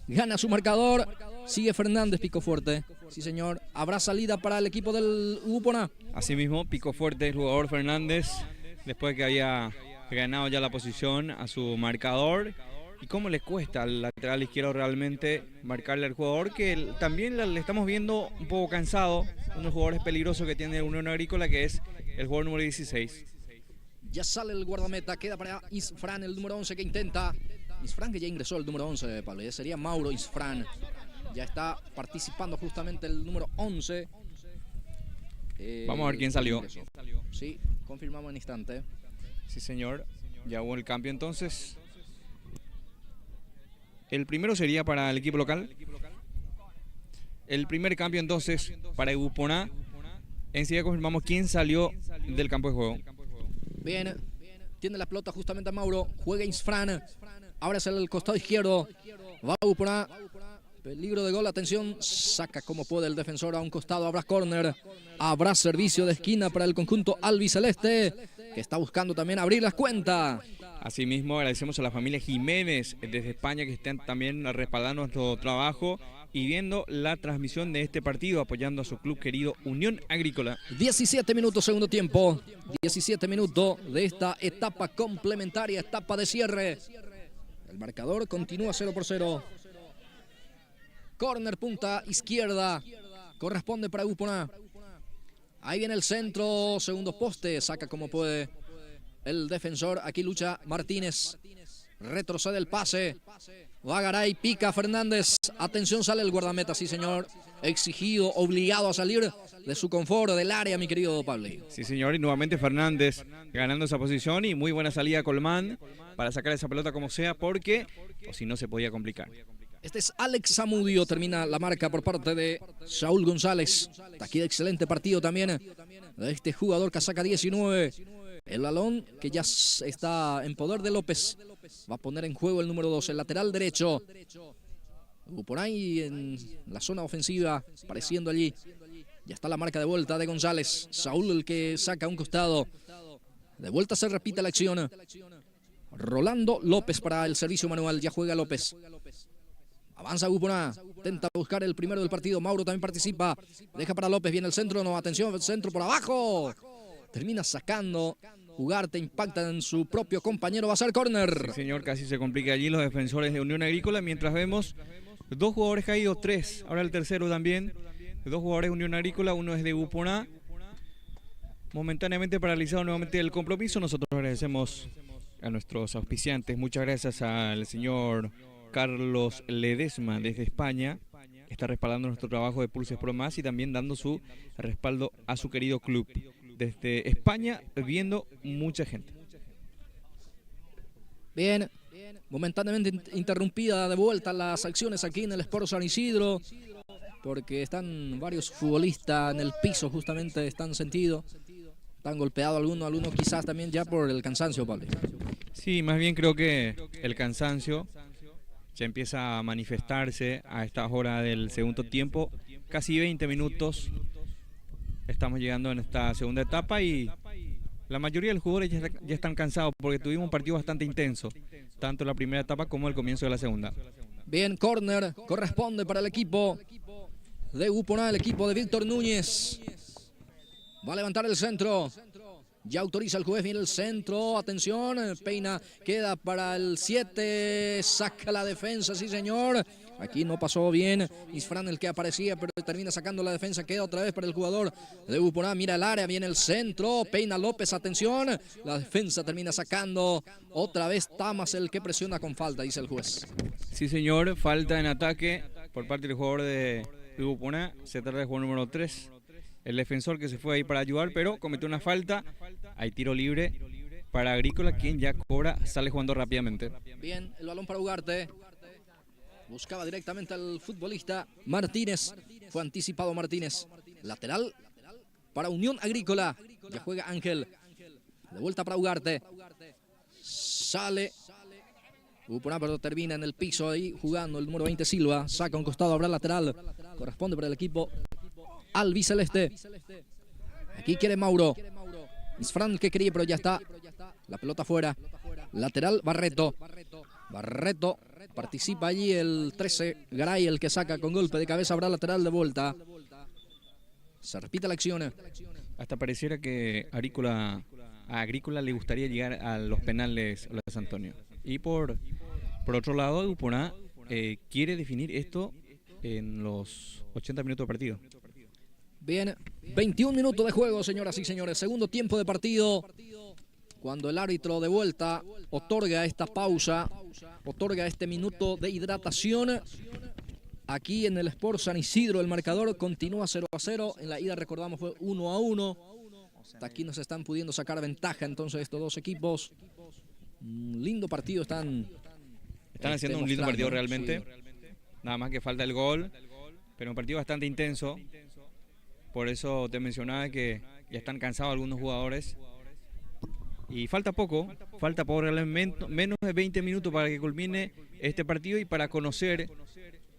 Gana su marcador. Sigue Fernández, pico fuerte. Sí, señor. Habrá salida para el equipo del Uponá. Asimismo, pico fuerte el jugador Fernández, después de que había ganado ya la posición a su marcador. ¿Y cómo le cuesta al lateral izquierdo realmente marcarle al jugador que también le estamos viendo un poco cansado? Uno de los jugadores peligrosos que tiene Unión Agrícola, que es el jugador número 16. Ya sale el guardameta, queda para Isfran, el número 11 que intenta. Isfran que ya ingresó el número 11, Pablo. Ya sería Mauro Isfran. Ya está participando justamente el número 11. Vamos a ver quién salió. Sí, confirmamos en instante. Sí, señor. Ya hubo el cambio entonces. El primero sería para el equipo local. El primer cambio entonces para Uponá. Enseguida confirmamos quién salió del campo de juego. Bien, tiene la pelota justamente a Mauro. Juega Isfran. Ahora es el costado izquierdo. Va Uponá. Peligro de gol, atención, saca como puede el defensor a un costado, habrá córner, habrá servicio de esquina para el conjunto albiceleste, que está buscando también abrir las cuentas. Asimismo, agradecemos a la familia Jiménez desde España que están también respaldando nuestro trabajo y viendo la transmisión de este partido, apoyando a su club querido Unión Agrícola. 17 minutos segundo tiempo, 17 minutos de esta etapa complementaria, etapa de cierre. El marcador continúa 0-0. Corner punta izquierda, corresponde para Uponá. Ahí viene el centro, segundo poste, saca como puede el defensor. Aquí lucha Martínez, retrocede el pase. Va Garay, pica Fernández. Atención, sale el guardameta, sí señor. Exigido, obligado a salir de su confort, del área, mi querido Pablo. Sí señor, y nuevamente Fernández ganando esa posición y muy buena salida Colmán para sacar esa pelota como sea porque o si no se podía complicar. Este es Alex Zamudio, termina la marca por parte de Saúl González. Aquí de excelente partido también de este jugador casaca 19. El balón que ya está en poder de López. Va a poner en juego el número 2, el lateral derecho. Por ahí en la zona ofensiva, apareciendo allí. Ya está la marca de vuelta de González. Saúl el que saca a un costado. De vuelta se repite la acción. Rolando López para el servicio manual. Ya juega López. Avanza Uponá, intenta buscar el primero del partido. Mauro también participa. Deja para López, viene el centro. No, atención, centro por abajo. Termina sacando. Ugarte impacta en su propio compañero. Va a ser córner. Sí, señor, casi se complica allí los defensores de Unión Agrícola. Mientras vemos 2 jugadores caídos, 3. Ahora el tercero también. 2 jugadores de Unión Agrícola, uno es de Uponá. Momentáneamente paralizado nuevamente el compromiso. Nosotros agradecemos a nuestros auspiciantes. Muchas gracias al señor Carlos Ledesma desde España, está respaldando nuestro trabajo de Pulse Pro Más y también dando su respaldo a su querido club. Desde España, viendo mucha gente. Bien, momentáneamente interrumpida de vuelta las acciones aquí en el Sport San Isidro, porque están varios futbolistas en el piso, justamente están sentidos, están golpeados algunos quizás también ya por el cansancio, Pablo. Sí, más bien creo que el cansancio ya empieza a manifestarse a esta hora del segundo tiempo. Casi 20 minutos estamos llegando en esta segunda etapa y la mayoría de los jugadores ya están cansados porque tuvimos un partido bastante intenso, tanto la primera etapa como el comienzo de la segunda. Bien, córner corresponde para el equipo de Uponá, el equipo de Víctor Núñez. Va a levantar el centro. Ya autoriza el juez, viene el centro, atención, peina, queda para el 7, saca la defensa, sí señor. Aquí no pasó bien Isfran, el que aparecía, pero termina sacando la defensa. Queda otra vez para el jugador de Uporá. Mira el área, viene el centro. Peina López, atención. La defensa termina sacando. Otra vez Tamas el que presiona con falta, dice el juez. Sí, señor. Falta en ataque por parte del jugador de Uporá. Se trata del jugador número 3. El defensor que se fue ahí para ayudar, pero cometió una falta. Hay tiro libre para Agrícola, quien ya cobra, sale jugando rápidamente. Bien, el balón para Ugarte. Buscaba directamente al futbolista Martínez. Fue anticipado Martínez. Lateral para Unión Agrícola. Ya juega Ángel. De vuelta para Ugarte. Sale. Uporá, pero termina en el piso ahí jugando el número 20 Silva. Saca un costado, habrá lateral. Corresponde para el equipo albiceleste. Aquí quiere Mauro. Isfran que quería, pero ya está. La pelota fuera. Lateral Barreto. Barreto participa allí el 13. Garay, el que saca con golpe de cabeza. Habrá lateral de vuelta. Se repite la acción. Hasta pareciera que a Agrícola le gustaría llegar a los penales Blas Antonio. Y por otro lado, Uporá quiere definir esto en los 80 minutos de partido. Bien, 21 minutos de juego, señoras y señores. Segundo tiempo de partido. Cuando el árbitro de vuelta otorga esta pausa, otorga este minuto de hidratación. Aquí en el Sport San Isidro el marcador continúa 0-0. En la ida, recordamos, fue 1-1. Hasta aquí nos están pudiendo sacar ventaja entonces estos dos equipos. Un lindo partido están haciendo un lindo partido realmente. Sí. Nada más que falta el gol, pero un partido bastante intenso. Por eso te mencionaba que ya están cansados algunos jugadores. Y falta poco realmente, menos de 20 minutos para que culmine este partido y para conocer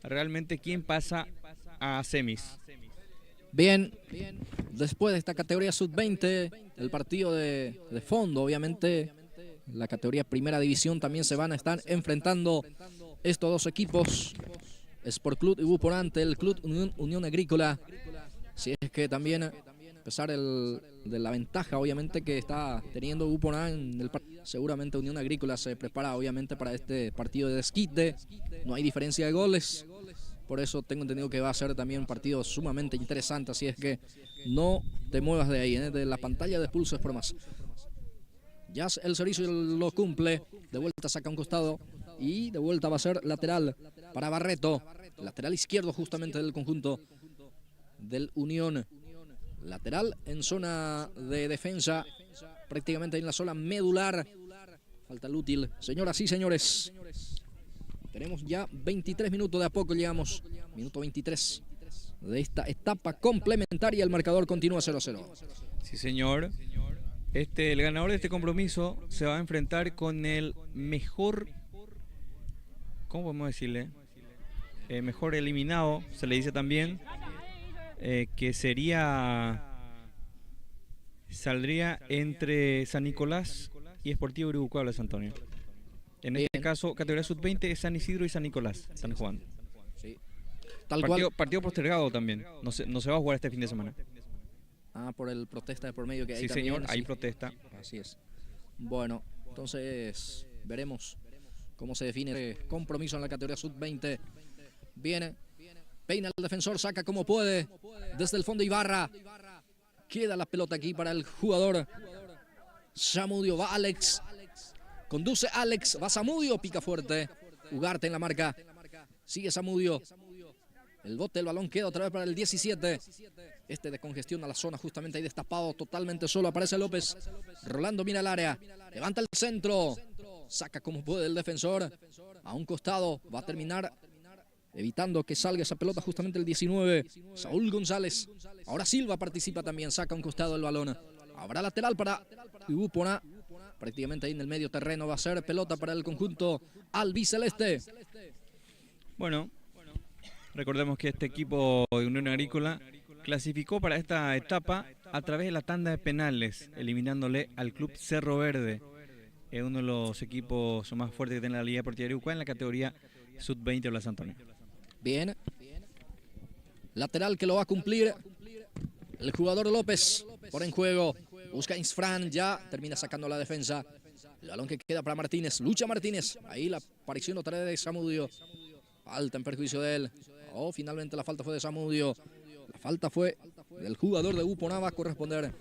realmente quién pasa a semis. Bien, después de esta categoría sub-20, el partido de fondo, obviamente, la categoría primera división también se van a estar enfrentando estos dos equipos. Sport Club Uporá ante el Club Unión Agrícola. Si es que también, a pesar de la ventaja, obviamente, que está teniendo Uporá en el partido, seguramente Unión Agrícola se prepara, obviamente, para este partido de desquite. No hay diferencia de goles. Por eso tengo entendido que va a ser también un partido sumamente interesante. Así es que no te muevas de ahí, de la pantalla de Pulso Sport Más. Ya el servicio lo cumple. De vuelta saca un costado. Y de vuelta va a ser lateral para Barreto. Lateral izquierdo justamente del conjunto del Unión. Lateral en zona de defensa. Prácticamente en la zona medular. Falta el útil. Señoras y señores. Tenemos ya 23 minutos, de a poco llegamos. Minuto 23 de esta etapa complementaria. El marcador continúa 0-0. Sí, señor. El ganador de este compromiso se va a enfrentar con el mejor, ¿cómo podemos decirle? Mejor eliminado, se le dice también, que saldría entre San Nicolás y Sportivo Uruguay Blas Antonio. En este caso, categoría sub-20 es San Isidro y San Nicolás están jugando. Sí. Partido postergado también, no se va a jugar este fin de semana. Ah, por el protesta de por medio que hay. Sí, también, señor, hay protesta. Así es. Bueno, entonces veremos cómo se define el compromiso en la categoría sub-20. Viene, peina el defensor, saca como puede. Desde el fondo Ibarra. Queda la pelota aquí para el jugador Zamudio. Va Alex. Conduce Alex. Va Zamudio, pica fuerte. Ugarte en la marca. Sigue Zamudio. El bote, el balón queda otra vez para el 17. Descongestiona la zona, justamente ahí destapado, totalmente solo. Aparece López. Rolando mira el área. Levanta el centro. Saca como puede el defensor. A un costado. Va a terminar evitando que salga esa pelota justamente el 19. Saúl González. Ahora Silva participa también. Saca a un costado el balón. Habrá lateral para Uporá. Prácticamente ahí en el medio terreno va a ser pelota para el conjunto albiceleste. Bueno, recordemos que este equipo de Unión Agrícola clasificó para esta etapa a través de la tanda de penales, eliminándole al Club Cerro Verde, uno de los equipos más fuertes que tiene la Liga Deportiva de Uruguay en la categoría sub-20 Blas Antonio. Bien. Lateral que lo va a cumplir el jugador López. Por en juego. Busca Isfran, ya termina sacando la defensa. El balón que queda para Martínez. Lucha Martínez. Ahí la aparición otra vez de Zamudio. Falta en perjuicio de él. Oh, finalmente la falta fue de Zamudio. La falta fue del jugador de Uponá, va a corresponder.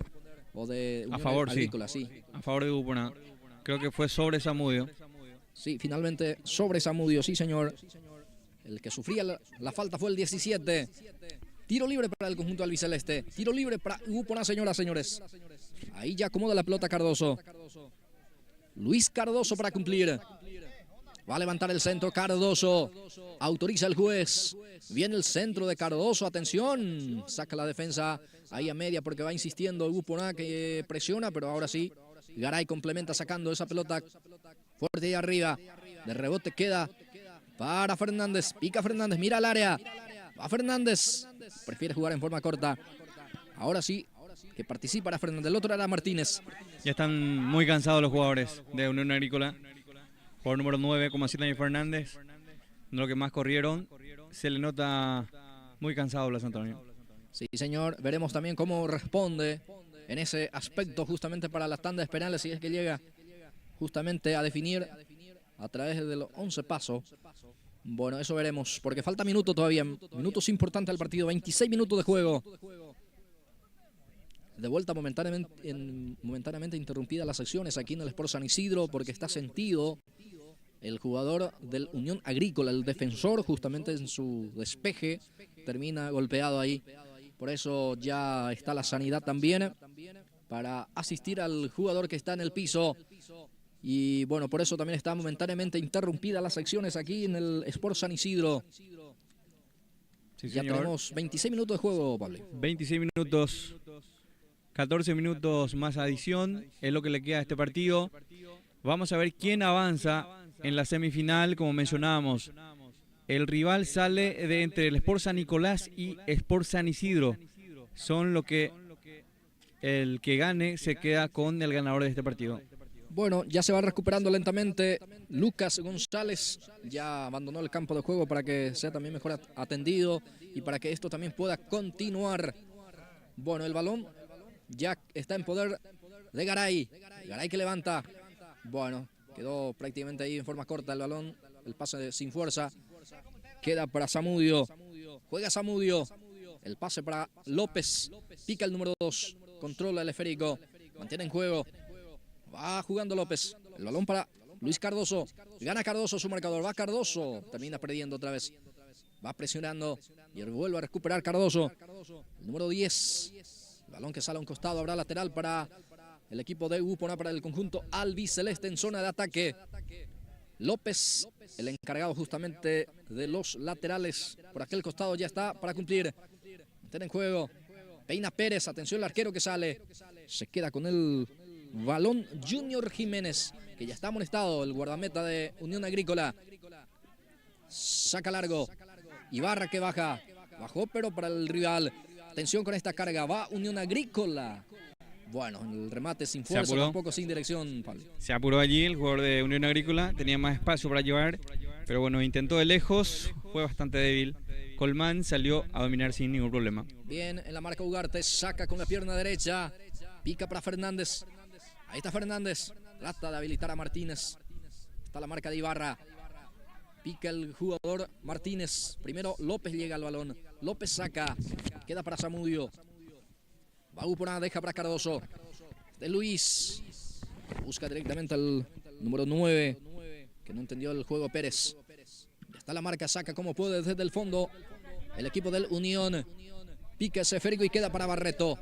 O de Unión A favor, Agrícola, sí. A favor de Uponá. Creo que fue sobre Zamudio. Sí, finalmente sobre Zamudio, sí señor. El que sufría la falta fue el 17. Tiro libre para el conjunto albiceleste. Tiro libre para Uponá, señoras, señores. Ahí ya acomoda la pelota Cardoso. Luis Cardoso para cumplir. Va a levantar el centro Cardoso. Autoriza el juez. Viene el centro de Cardoso. Atención. Saca la defensa ahí a media porque va insistiendo Uponá que presiona. Pero ahora sí. Garay complementa sacando esa pelota fuerte ahí arriba. De rebote queda para Fernández. Pica Fernández. Mira al área. Va Fernández. Prefiere jugar en forma corta. Ahora sí. Que participa Fernández. El otro era Martínez. Ya están muy cansados los jugadores de Unión Agrícola. Jugador número 9, como Daniel Fernández, uno de los que más corrieron. Se le nota muy cansado Blas Antonio. Sí, señor. Veremos también cómo responde en ese aspecto justamente para las tandas penales, si es que llega justamente a definir a través de los 11 pasos. Bueno, eso veremos, porque falta minuto todavía. Minutos importantes al partido, 26 minutos de juego. De vuelta momentáneamente interrumpidas las acciones aquí en el Sport San Isidro porque está sentido el jugador del Unión Agrícola, el defensor, justamente en su despeje, termina golpeado ahí. Por eso ya está la sanidad también para asistir al jugador que está en el piso. Y bueno, por eso también están momentáneamente interrumpidas las acciones aquí en el Sport San Isidro. Sí, ya tenemos 26 minutos de juego, Pablo. 26 minutos. 14 minutos más adición, es lo que le queda a este partido. Vamos a ver quién avanza en la semifinal, como mencionábamos. El rival sale de entre el Sport San Nicolás y Sport San Isidro. Son lo que el que gane se queda con el ganador de este partido. Bueno, ya se va recuperando lentamente Lucas González. Ya abandonó el campo de juego para que sea también mejor atendido y para que esto también pueda continuar. Bueno, el balón ya está en poder de Garay. Garay que levanta. Bueno, quedó prácticamente ahí en forma corta el balón. El pase sin fuerza. Queda para Zamudio. Juega Zamudio. El pase para López. Pica el número 2. Controla el esférico. Mantiene en juego. Va jugando López. El balón para Luis Cardoso. Gana Cardoso su marcador. Va Cardoso. Termina perdiendo otra vez. Va presionando. Y vuelve a recuperar Cardoso. El número 10. El balón que sale a un costado, habrá lateral para el equipo de Uponá, para el conjunto albiceleste en zona de ataque. López, el encargado justamente de los laterales. Por aquel costado ya está para cumplir. Meten en juego. Peina Pérez, atención al arquero que sale. Se queda con el balón Junior Jiménez, que ya está amonestado, el guardameta de Unión Agrícola. Saca largo. Ibarra que baja. Bajó pero para el rival. Atención con esta carga, va Unión Agrícola. Bueno, el remate sin fuerza, tampoco sin dirección, Pablo. Se apuró allí el jugador de Unión Agrícola, tenía más espacio para llevar, pero bueno, intentó de lejos, fue bastante débil. Colmán salió a dominar sin ningún problema. Bien, en la marca Ugarte, saca con la pierna derecha, pica para Fernández. Ahí está Fernández, trata de habilitar a Martínez. Está la marca de Ibarra. Pica el jugador Martínez. Primero López llega al balón. López saca. Queda para Zamudio. Va Uponá, deja para Cardoso. De Luis. Busca directamente al número 9. Que no entendió el juego Pérez. Ya está la marca, saca como puede desde el fondo. El equipo del Unión. Pica ese esférico y queda para Barreto.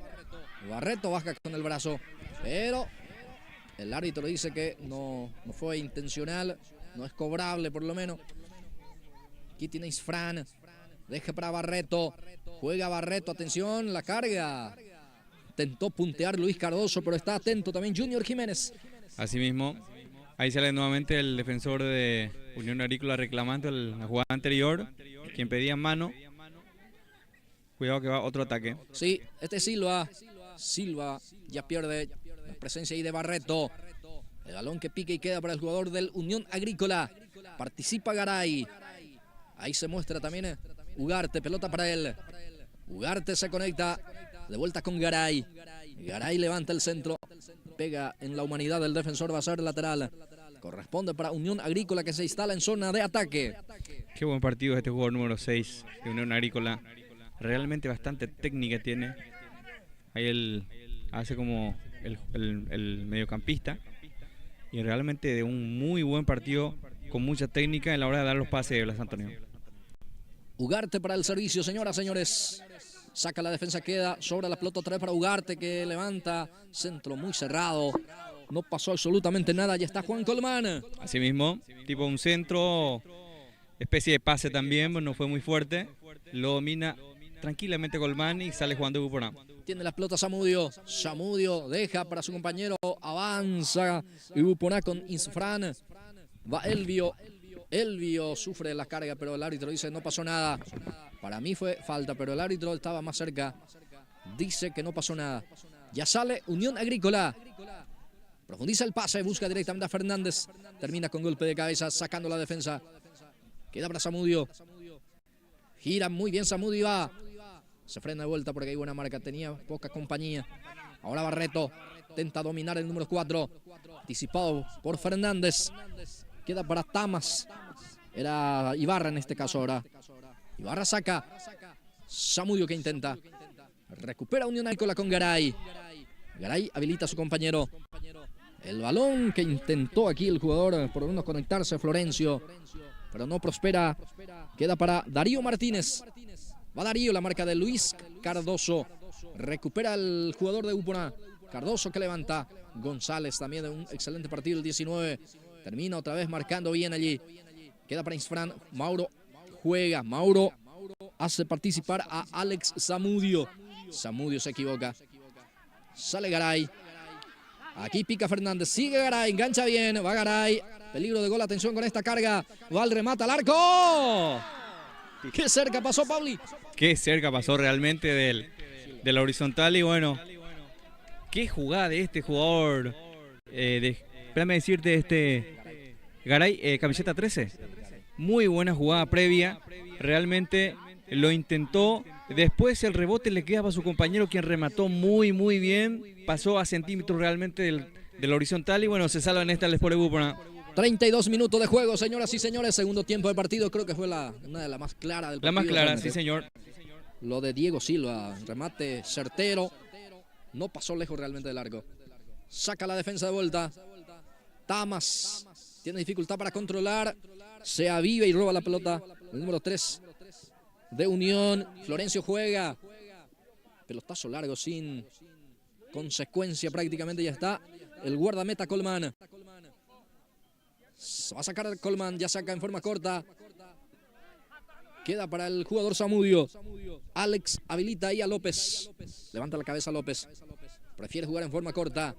Barreto baja con el brazo. Pero el árbitro dice que no fue intencional. No es cobrable por lo menos. Aquí tiene Isfran. Deja para Barreto. Juega Barreto. Atención, la carga. Intentó puntear Luis Cardoso, pero está atento también Junior Jiménez. Asimismo, ahí sale nuevamente el defensor de Unión Agrícola reclamando la jugada anterior, quien pedía mano. Cuidado que va otro ataque. Sí, este es Silva. Silva ya pierde la presencia ahí de Barreto. El balón que pica y queda para el jugador del Unión Agrícola. Participa Garay. Ahí se muestra también Ugarte, pelota para él. Ugarte se conecta. De vuelta con Garay. Garay levanta el centro. Pega en la humanidad del defensor, va a ser lateral. Corresponde para Unión Agrícola, que se instala en zona de ataque. Qué buen partido este jugador número 6 de Unión Agrícola. Realmente bastante técnica tiene. Ahí él hace como el mediocampista. Y realmente de un muy buen partido con mucha técnica en la hora de dar los pases de Blas Antonio. Ugarte para el servicio, señoras, señores. Saca la defensa, queda sobre la pelota otra vez para Ugarte, que levanta. Centro muy cerrado. No pasó absolutamente nada. Ya está Juan Colmán. Así mismo, tipo un centro, especie de pase también, no fue muy fuerte. Lo domina tranquilamente Colmán y sale jugando Buporá. Tiene la pelota Zamudio. Zamudio deja para su compañero. Avanza Buporá con Isfran. Va Elvio. Elvio sufre la carga, pero el árbitro dice no pasó nada. Para mí fue falta, pero el árbitro estaba más cerca. Dice que no pasó nada. Ya sale Unión Agrícola. Profundiza el pase, busca directamente a Fernández. Termina con golpe de cabeza, sacando la defensa. Queda para Zamudio. Gira muy bien Zamudio. Va. Se frena de vuelta porque hay buena marca. Tenía poca compañía. Ahora Barreto. Intenta dominar el número 4. Anticipado por Fernández. Queda para Tamas. Era Ibarra en este caso ahora. Ibarra saca. Zamudio que intenta. Recupera Unión Agrícola con Garay. Garay habilita a su compañero. El balón que intentó aquí el jugador, por lo menos conectarse, Florencio. Pero no prospera. Queda para Darío Martínez. Va Darío, la marca de Luis Cardoso. Recupera el jugador de Buporá. Cardoso que levanta. González también de un excelente partido el 19. Termina otra vez marcando bien allí. Queda para Isfran. Mauro juega. Mauro hace participar a Alex Zamudio. Zamudio se equivoca. Sale Garay. Aquí pica Fernández. Sigue Garay. Engancha bien. Va Garay. Peligro de gol. Atención con esta carga. Va el remate al arco. Qué cerca pasó Pauli. Qué cerca pasó realmente de la horizontal. Y bueno, qué jugada de este jugador. Espérame decirte, Garay, camiseta 13. Muy buena jugada previa. Realmente lo intentó. Después el rebote le queda para su compañero, quien remató muy bien. Pasó a centímetros realmente del horizontal. Y bueno, se salva en esta el Sport Buporá. 32 minutos de juego, señoras y señores. Segundo tiempo de partido. Creo que fue una de las más claras del partido. La más clara, realmente. sí, señor. Lo de Diego Silva. Remate certero. No pasó lejos realmente del arco. Saca la defensa de vuelta. Tamas tiene dificultad para controlar. Se aviva y roba la pelota. El número 3 de Unión. Florencio juega. Pelotazo largo sin consecuencia prácticamente. Ya está el guardameta Colmán. Va a sacar Colmán. Ya saca en forma corta. Queda para el jugador Zamudio. Alex habilita ahí a López. Levanta la cabeza López. Prefiere jugar en forma corta.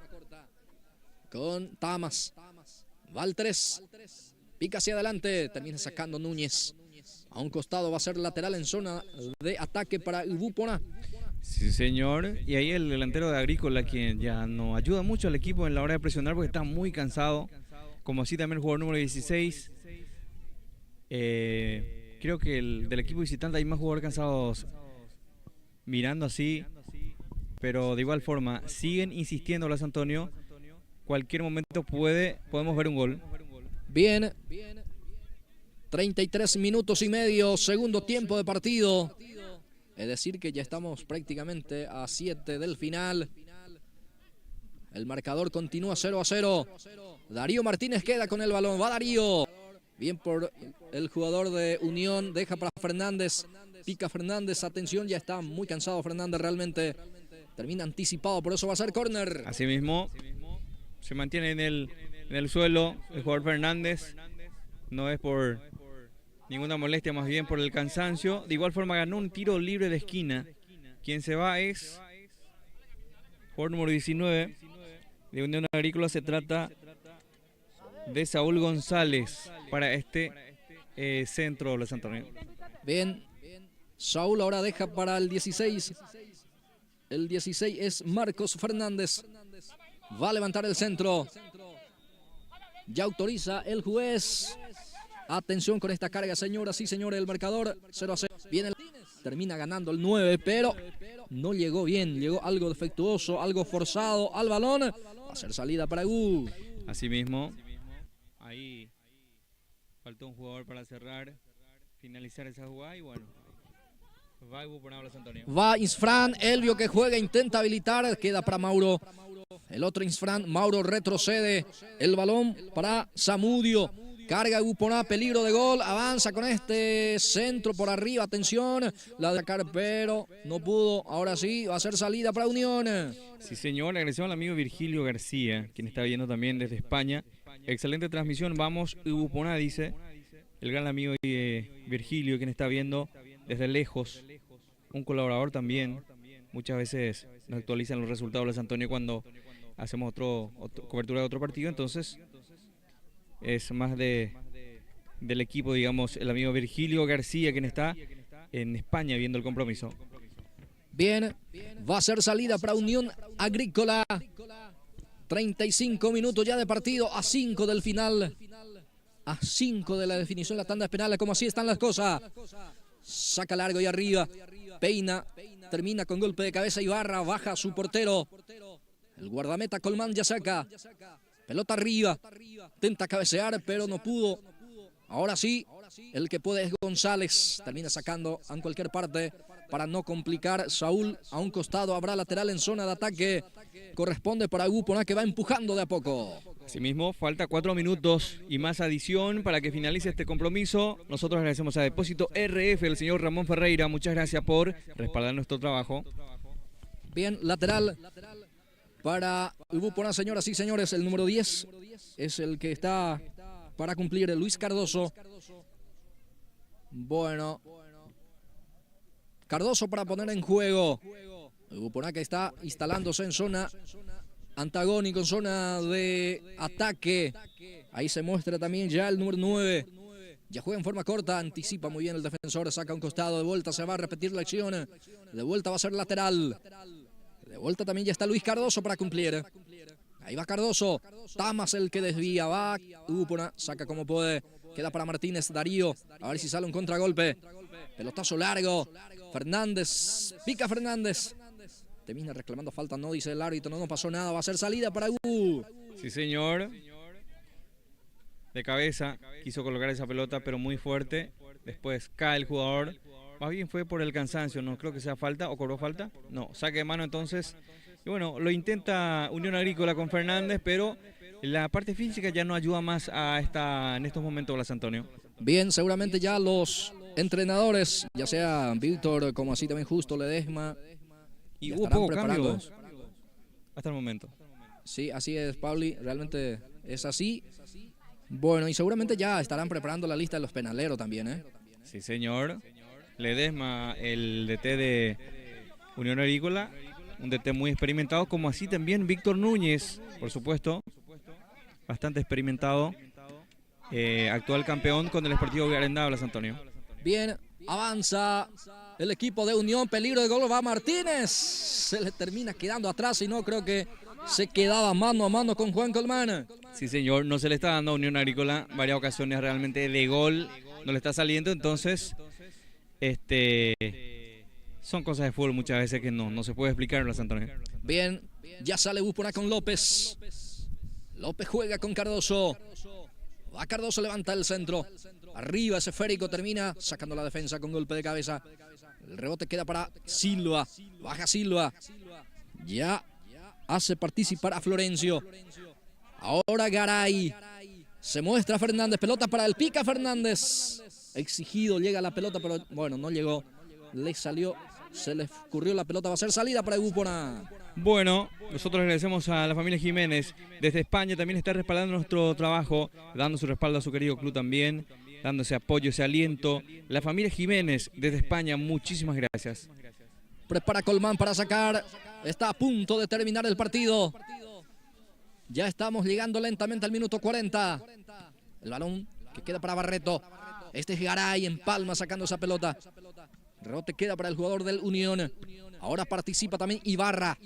Con Tamas. Va al 3. Pica hacia adelante. Termina sacando Núñez. A un costado va a ser lateral en zona de ataque para Buporá. Sí, señor. Y ahí el delantero de Agrícola, quien ya no ayuda mucho al equipo en la hora de presionar porque está muy cansado. Como así también el jugador número 16. Creo que del equipo visitante hay más jugadores cansados mirando así. Pero de igual forma, siguen insistiendo Blas Antonio. Cualquier momento podemos ver un gol. Bien. 33 minutos y medio, segundo tiempo de partido. Es decir que ya estamos prácticamente a 7 del final. El marcador continúa 0-0. Darío Martínez queda con el balón. Va Darío. Bien por el jugador de Unión. Deja para Fernández. Pica Fernández. Atención, ya está muy cansado Fernández realmente. Termina anticipado, por eso va a ser córner. Así mismo, se mantiene en el suelo el jugador Fernández. No es por ninguna molestia, más bien por el cansancio. De igual forma ganó un tiro libre de esquina. Quien se va es jugador número 19 de Unión Agrícola. Se trata de Saúl González para este centro de Blas Antonio. Bien, Saúl ahora deja para el 16. El 16 es Marcos Fernández. Va a levantar el centro. Ya autoriza el juez. Atención con esta carga, señoras y señores. El marcador 0-0. Viene termina ganando el 9, pero no llegó bien. Llegó algo defectuoso, algo forzado al balón. Va a ser salida para U. Asimismo, Ahí faltó un jugador para cerrar, finalizar esa jugada y bueno. Va Ibuponá Blas Antonio. Va Isfran, Elvio que juega, intenta habilitar, queda para Mauro. El otro Isfran, Mauro retrocede. El balón para Zamudio. Carga Ibuponá, peligro de gol, avanza con este centro por arriba, atención, la de sacar, pero no pudo, ahora sí, va a ser salida para Unión. Sí señor, agradecemos al amigo Virgilio García, quien está viendo también desde España. Excelente transmisión, vamos Ibuponá, dice el gran amigo Virgilio, quien está viendo desde lejos, un colaborador también. Muchas veces nos actualizan los resultados de San Antonio cuando hacemos cobertura de otro partido, entonces es más del equipo, digamos, el amigo Virgilio García, quien está en España viendo el compromiso. Bien, va a ser salida para Unión Agrícola. 35 minutos ya de partido, a 5 del final. A 5 de la definición de la tanda penal, como así están las cosas. Saca largo y arriba, peina, termina con golpe de cabeza Ibarra, baja a su portero. El guardameta Colmán ya saca. Pelota arriba, intenta cabecear, pero no pudo. Ahora sí, el que puede es González. Termina sacando en cualquier parte para no complicar. Saúl a un costado, habrá lateral en zona de ataque. Corresponde para Ibuponá, que va empujando de a poco. Asimismo, falta 4 minutos y más adición para que finalice este compromiso. Nosotros agradecemos a Depósito RF, el señor Ramón Ferreira. Muchas gracias por respaldar nuestro trabajo. Bien, lateral para Ibuponá, señoras y señores. El número 10 es el que está para cumplir, Luis Cardoso. Bueno, Cardoso para poner en juego. Ibuponá que está instalándose en zona antagónica, en zona de ataque. Ahí se muestra también ya el número 9. Ya juega en forma corta, anticipa muy bien el defensor, saca un costado, de vuelta se va a repetir la acción. De vuelta va a ser lateral. De vuelta también ya está Luis Cardoso para cumplir. Ahí va Cardoso. Tamas el que desvía. Va Ibuponá, saca como puede. Queda para Martínez Darío. A ver si sale un contragolpe. Pelotazo largo. Fernández. Pica Fernández. Termina reclamando falta. No dice el árbitro. No pasó nada. Va a ser salida para Ibu. Sí, señor. De cabeza. Quiso colocar esa pelota, pero muy fuerte. Después cae el jugador. Más bien fue por el cansancio, no creo que sea falta, o cobró falta. No, saque de mano entonces. Y bueno, lo intenta Unión Agrícola con Fernández, pero la parte física ya no ayuda más en estos momentos Blas Antonio. Bien, seguramente ya los entrenadores, ya sea Víctor, como así también Justo, Ledesma, y hubo pocos cambios hasta el momento. Sí, así es, Pauli, realmente es así. Bueno, y seguramente ya estarán preparando la lista de los penaleros también, ¿eh? Sí, señor. Ledesma, el DT de Unión Agrícola, un DT muy experimentado, como así también Víctor Núñez, por supuesto, bastante experimentado, actual campeón con el Sportivo Garendá, Blas Antonio. Bien, avanza el equipo de Unión, peligro de gol, va Martínez, se le termina quedando atrás y no creo que se quedaba mano a mano con Juan Colmán. Sí, señor, no se le está dando a Unión Agrícola varias ocasiones realmente de gol, no le está saliendo, entonces son cosas de fútbol muchas veces que no se puede explicar en Blas Antonio. Bien, ya sale Ibuponá con López. López juega con Cardoso. Va Cardoso, levanta el centro. Arriba ese esférico, termina sacando la defensa con golpe de cabeza. El rebote queda para Silva. Baja Silva. Ya hace participar a Florencio. Ahora Garay. Se muestra Fernández. Pelota para el Pica Fernández. Exigido, llega la pelota, pero bueno, no llegó. Le salió, se le escurrió la pelota. Va a ser salida para Ibuponá. Bueno, nosotros agradecemos a la familia Jiménez. Desde España también está respaldando nuestro trabajo, dando su respaldo a su querido club también, dando ese apoyo, ese aliento. La familia Jiménez desde España, muchísimas gracias. Prepara Colmán para sacar. Está a punto de terminar el partido. Ya estamos llegando lentamente al minuto 40. El balón que queda para Barreto. Este es Garay en palma sacando esa pelota. Rebote queda para el jugador del Unión. Ahora participa también Ibarra.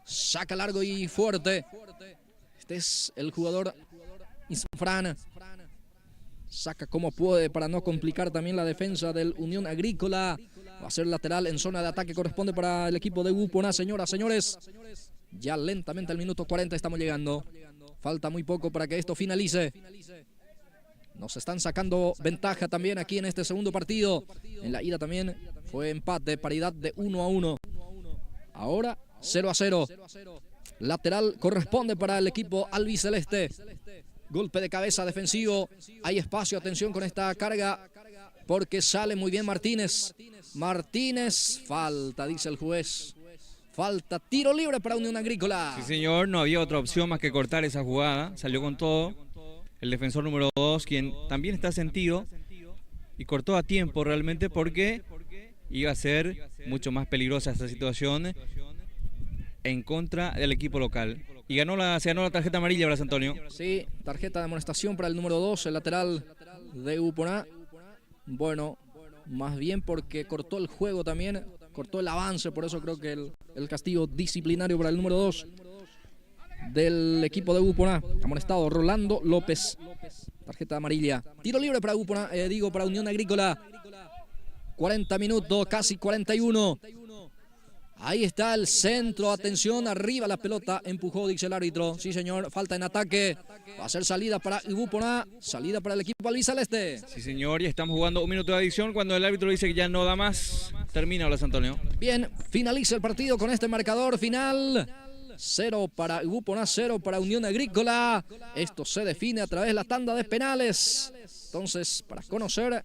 Saca largo y fuerte. Este es el jugador Isfran. Saca como puede para no complicar también la defensa del Unión Agrícola. Va a ser lateral en zona de ataque. Corresponde para el equipo de Ibuponá. Señoras, señores. Ya lentamente al minuto 40 estamos llegando. Falta muy poco para que esto finalice. Nos están sacando ventaja también aquí en este segundo partido. En la ida también fue empate, paridad de 1-1. Ahora 0-0. Lateral corresponde para el equipo albiceleste. Golpe de cabeza defensivo. Hay espacio, atención con esta carga, porque sale muy bien Martínez. Martínez, falta, dice el juez. Falta, tiro libre para Unión Agrícola. Sí, señor, no había otra opción más que cortar esa jugada. Salió con todo. El defensor número 2, quien también está sentido, y cortó a tiempo realmente porque iba a ser mucho más peligrosa esta situación en contra del equipo local. Y se ganó la tarjeta amarilla, Blas Antonio. Sí, tarjeta de amonestación para el número 2, el lateral de Uponá. Bueno, más bien porque cortó el juego también, cortó el avance, por eso creo que el castigo disciplinario para el número 2 del equipo de Uponá. Amonestado Rolando López. Tarjeta amarilla. Tiro libre para Uponá, para Unión Agrícola. 40 minutos, casi 41. Ahí está el centro, atención, arriba la pelota, empujó, dice el árbitro. Sí, señor, falta en ataque. Va a ser salida para Uponá, salida para el equipo albiceleste. Sí, señor, y estamos jugando un minuto de adición cuando el árbitro dice que ya no da más. Termina, Blas Antonio. Bien, finaliza el partido con este marcador final. 0 para Uponá, 0 para Unión Agrícola. Esto se define a través de la tanda de penales. Entonces, para conocer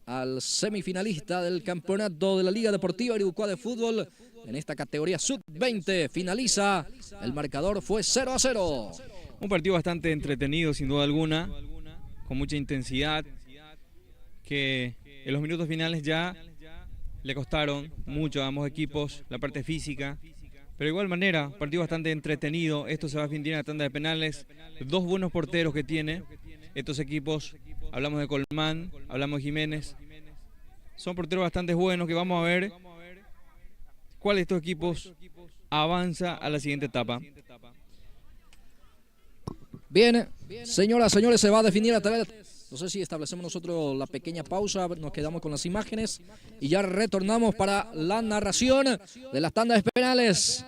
al semifinalista del campeonato de la Liga Deportiva Irucuá de Fútbol, en esta categoría sub-20, finaliza. El marcador fue 0-0. Un partido bastante entretenido, sin duda alguna, con mucha intensidad, que en los minutos finales ya le costaron mucho a ambos equipos la parte física. Pero de igual manera, partido bastante entretenido. Esto se va a definir en la tanda de penales. Dos buenos porteros que tiene estos equipos. Hablamos de Colmán, hablamos de Jiménez. Son porteros bastante buenos que vamos a ver cuál de estos equipos avanza a la siguiente etapa. Bien, señoras, señores, se va a definir a través de... No sé si establecemos nosotros la pequeña pausa, nos quedamos con las imágenes y ya retornamos para la narración de las tandas penales.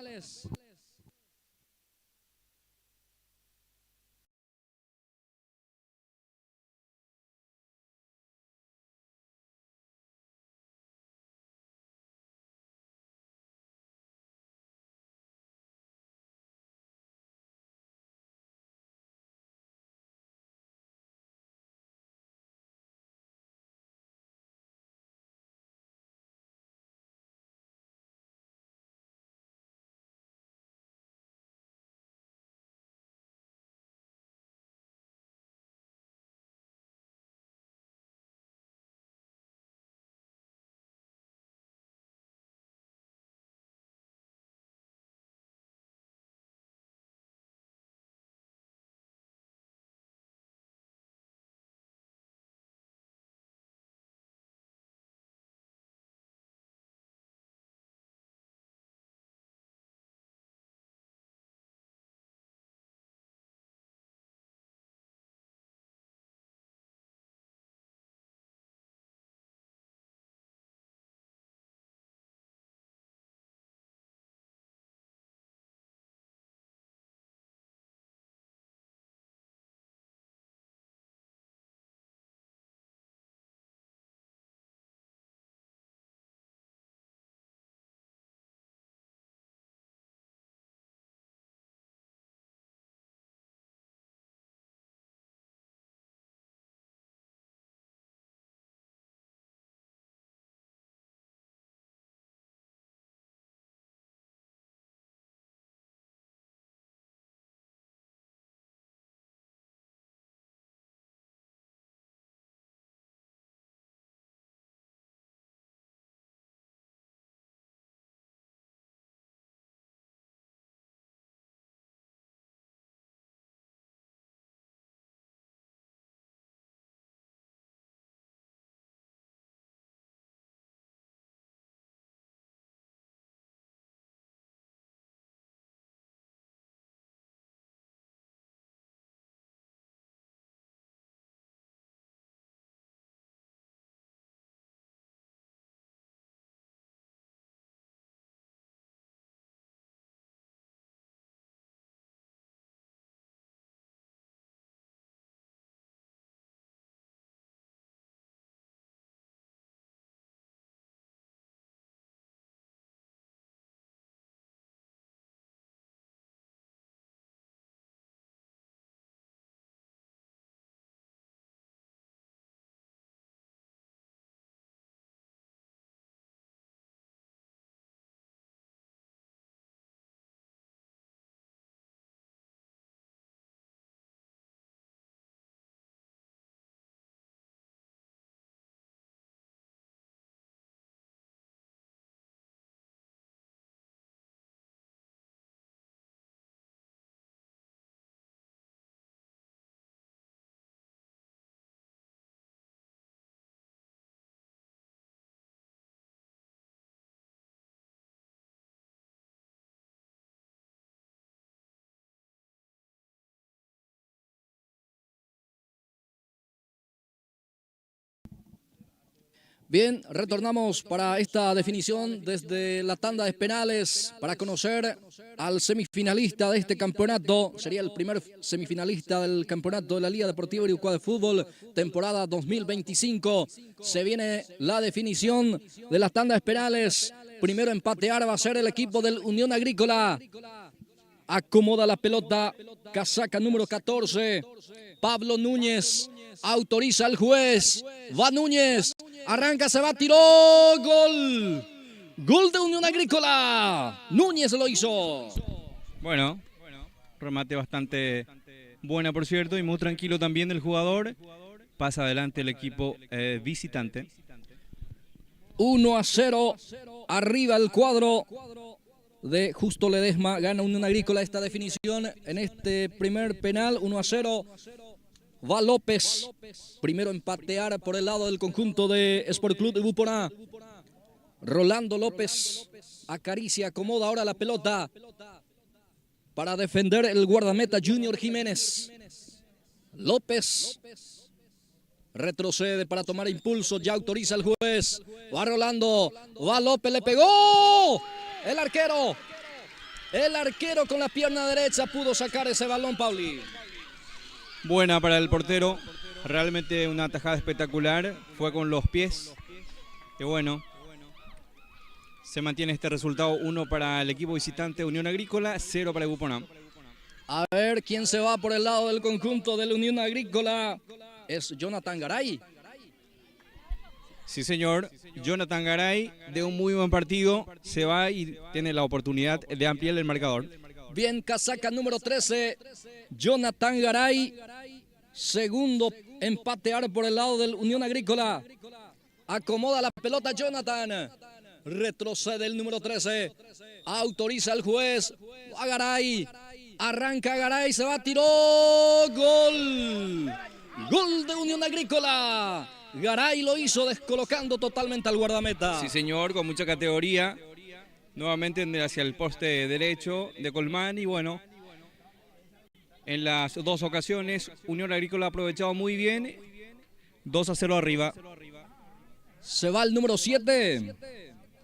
Bien, retornamos para esta definición desde la tanda de penales para conocer al semifinalista de este campeonato. Sería el primer semifinalista del campeonato de la Liga Deportiva Irucua de Fútbol, temporada 2025. Se viene la definición de las tandas penales. Primero en patear va a ser el equipo del Unión Agrícola. Acomoda la pelota, casaca número 14. Pablo Núñez autoriza al juez. Va Núñez. Arranca, se va, tiró, gol. Gol de Unión Agrícola. Núñez lo hizo. Bueno, remate bastante buena, por cierto, y muy tranquilo también del jugador. Pasa adelante el equipo visitante. 1-0, arriba el cuadro de Justo Ledesma. Gana Unión Agrícola esta definición en este primer penal, 1-0. Va López, primero en patear por el lado del conjunto de Sport Club de Buporá. Rolando López acaricia, acomoda ahora la pelota para defender el guardameta Junior Jiménez. López retrocede para tomar impulso, ya autoriza el juez. Va Rolando, va López, le pegó. El arquero con la pierna derecha pudo sacar ese balón, Pauli. Buena para el portero, realmente una tajada espectacular, fue con los pies. Y bueno, se mantiene este resultado, 1 para el equipo visitante Unión Agrícola, 0 para el Buporá. A ver quién se va por el lado del conjunto de la Unión Agrícola. Es Jonathan Garay. Sí, señor, Jonathan Garay, de un muy buen partido, se va y tiene la oportunidad de ampliar el marcador. Bien, casaca número 13, Jonathan Garay, segundo en patear por el lado del Unión Agrícola. Acomoda la pelota Jonathan, retrocede el número 13, autoriza el juez, a Garay, arranca Garay, se va, tiró, gol. Gol de Unión Agrícola. Garay lo hizo descolocando totalmente al guardameta. Sí, señor, con mucha categoría. Nuevamente hacia el poste derecho de Colmán y bueno, en las dos ocasiones Unión Agrícola ha aprovechado muy bien, 2-0 arriba. Se va el número 7.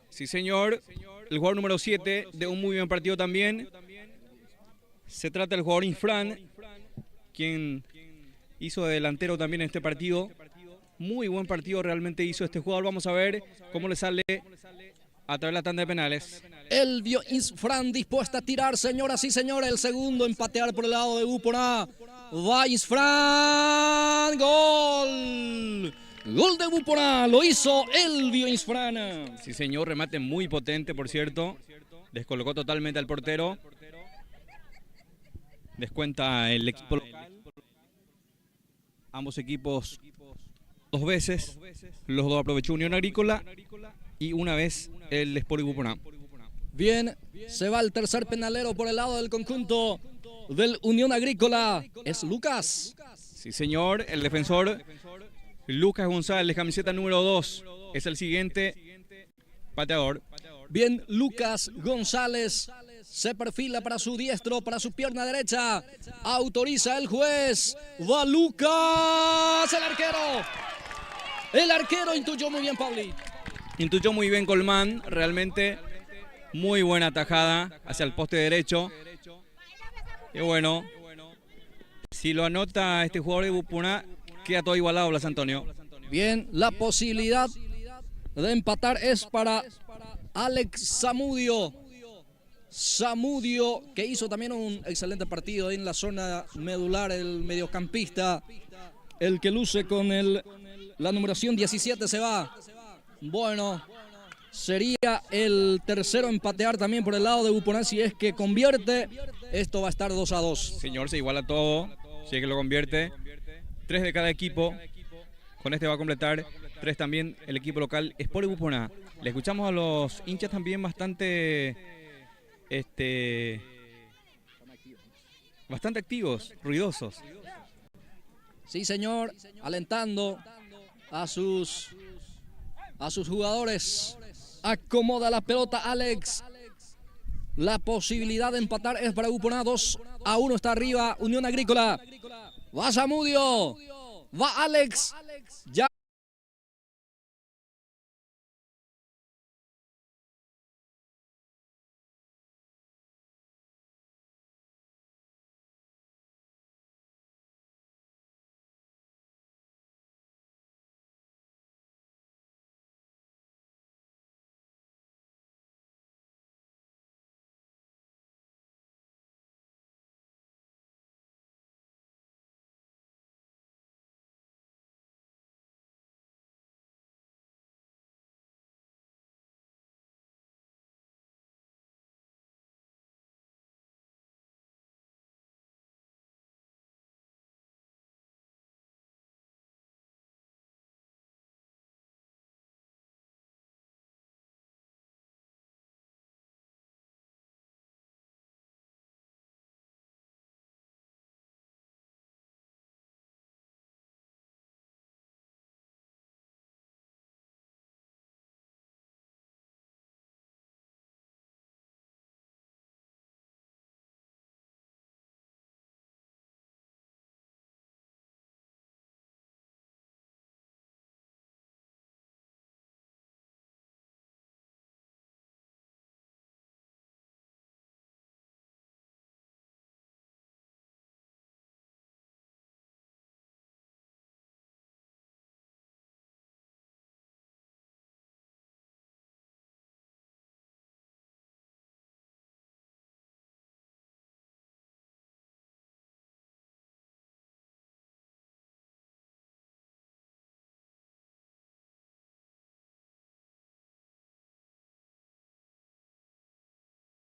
Sí, señor, el jugador número 7 de un muy buen partido también. Se trata del jugador Infran, quien hizo de delantero también en este partido. Muy buen partido realmente hizo este jugador. Vamos a ver cómo le sale a través de la tanda de penales. Elvio Isfran dispuesta a tirar, señoras y señores. El segundo en patear por el lado de Buporá. Va Isfran. Gol. Gol de Buporá. Lo hizo Elvio Isfran. Sí, señor. Remate muy potente, por cierto. Descolocó totalmente al portero. Descuenta el equipo local. Ambos equipos 2 veces. Los dos aprovechó Unión Agrícola. Y una vez el Sport Buporá. Bien, se va el tercer penalero por el lado del conjunto del Unión Agrícola. Es Lucas. Sí, señor, el defensor Lucas González, camiseta número 2. Es el siguiente pateador. Bien, Lucas González se perfila para su diestro, para su pierna derecha. Autoriza el juez. Va Lucas, el arquero. El arquero intuyó muy bien, Pauli. Intuyó muy bien Colmán, realmente muy buena tajada hacia el poste derecho. Y bueno, si lo anota este jugador de Buporá, queda todo igualado, Blas Antonio. Bien, la posibilidad de empatar es para Alex Zamudio. Zamudio, que hizo también un excelente partido en la zona medular, el mediocampista, el que luce con la numeración 17 se va. Bueno, sería el tercero en patear también por el lado de Buporá. Si es que convierte, esto va a estar 2-2. Señor, se iguala todo, si es que lo convierte. 3 de cada equipo. Con este va a completar 3 también el equipo local Sport Buporá. Le escuchamos a los hinchas también bastante activos, ruidosos. Sí, señor, alentando a sus jugadores. Acomoda la pelota Alex. La posibilidad de empatar es para Buporá. 2-1 está arriba Unión Agrícola. Va Zamudio. Va Alex. Ya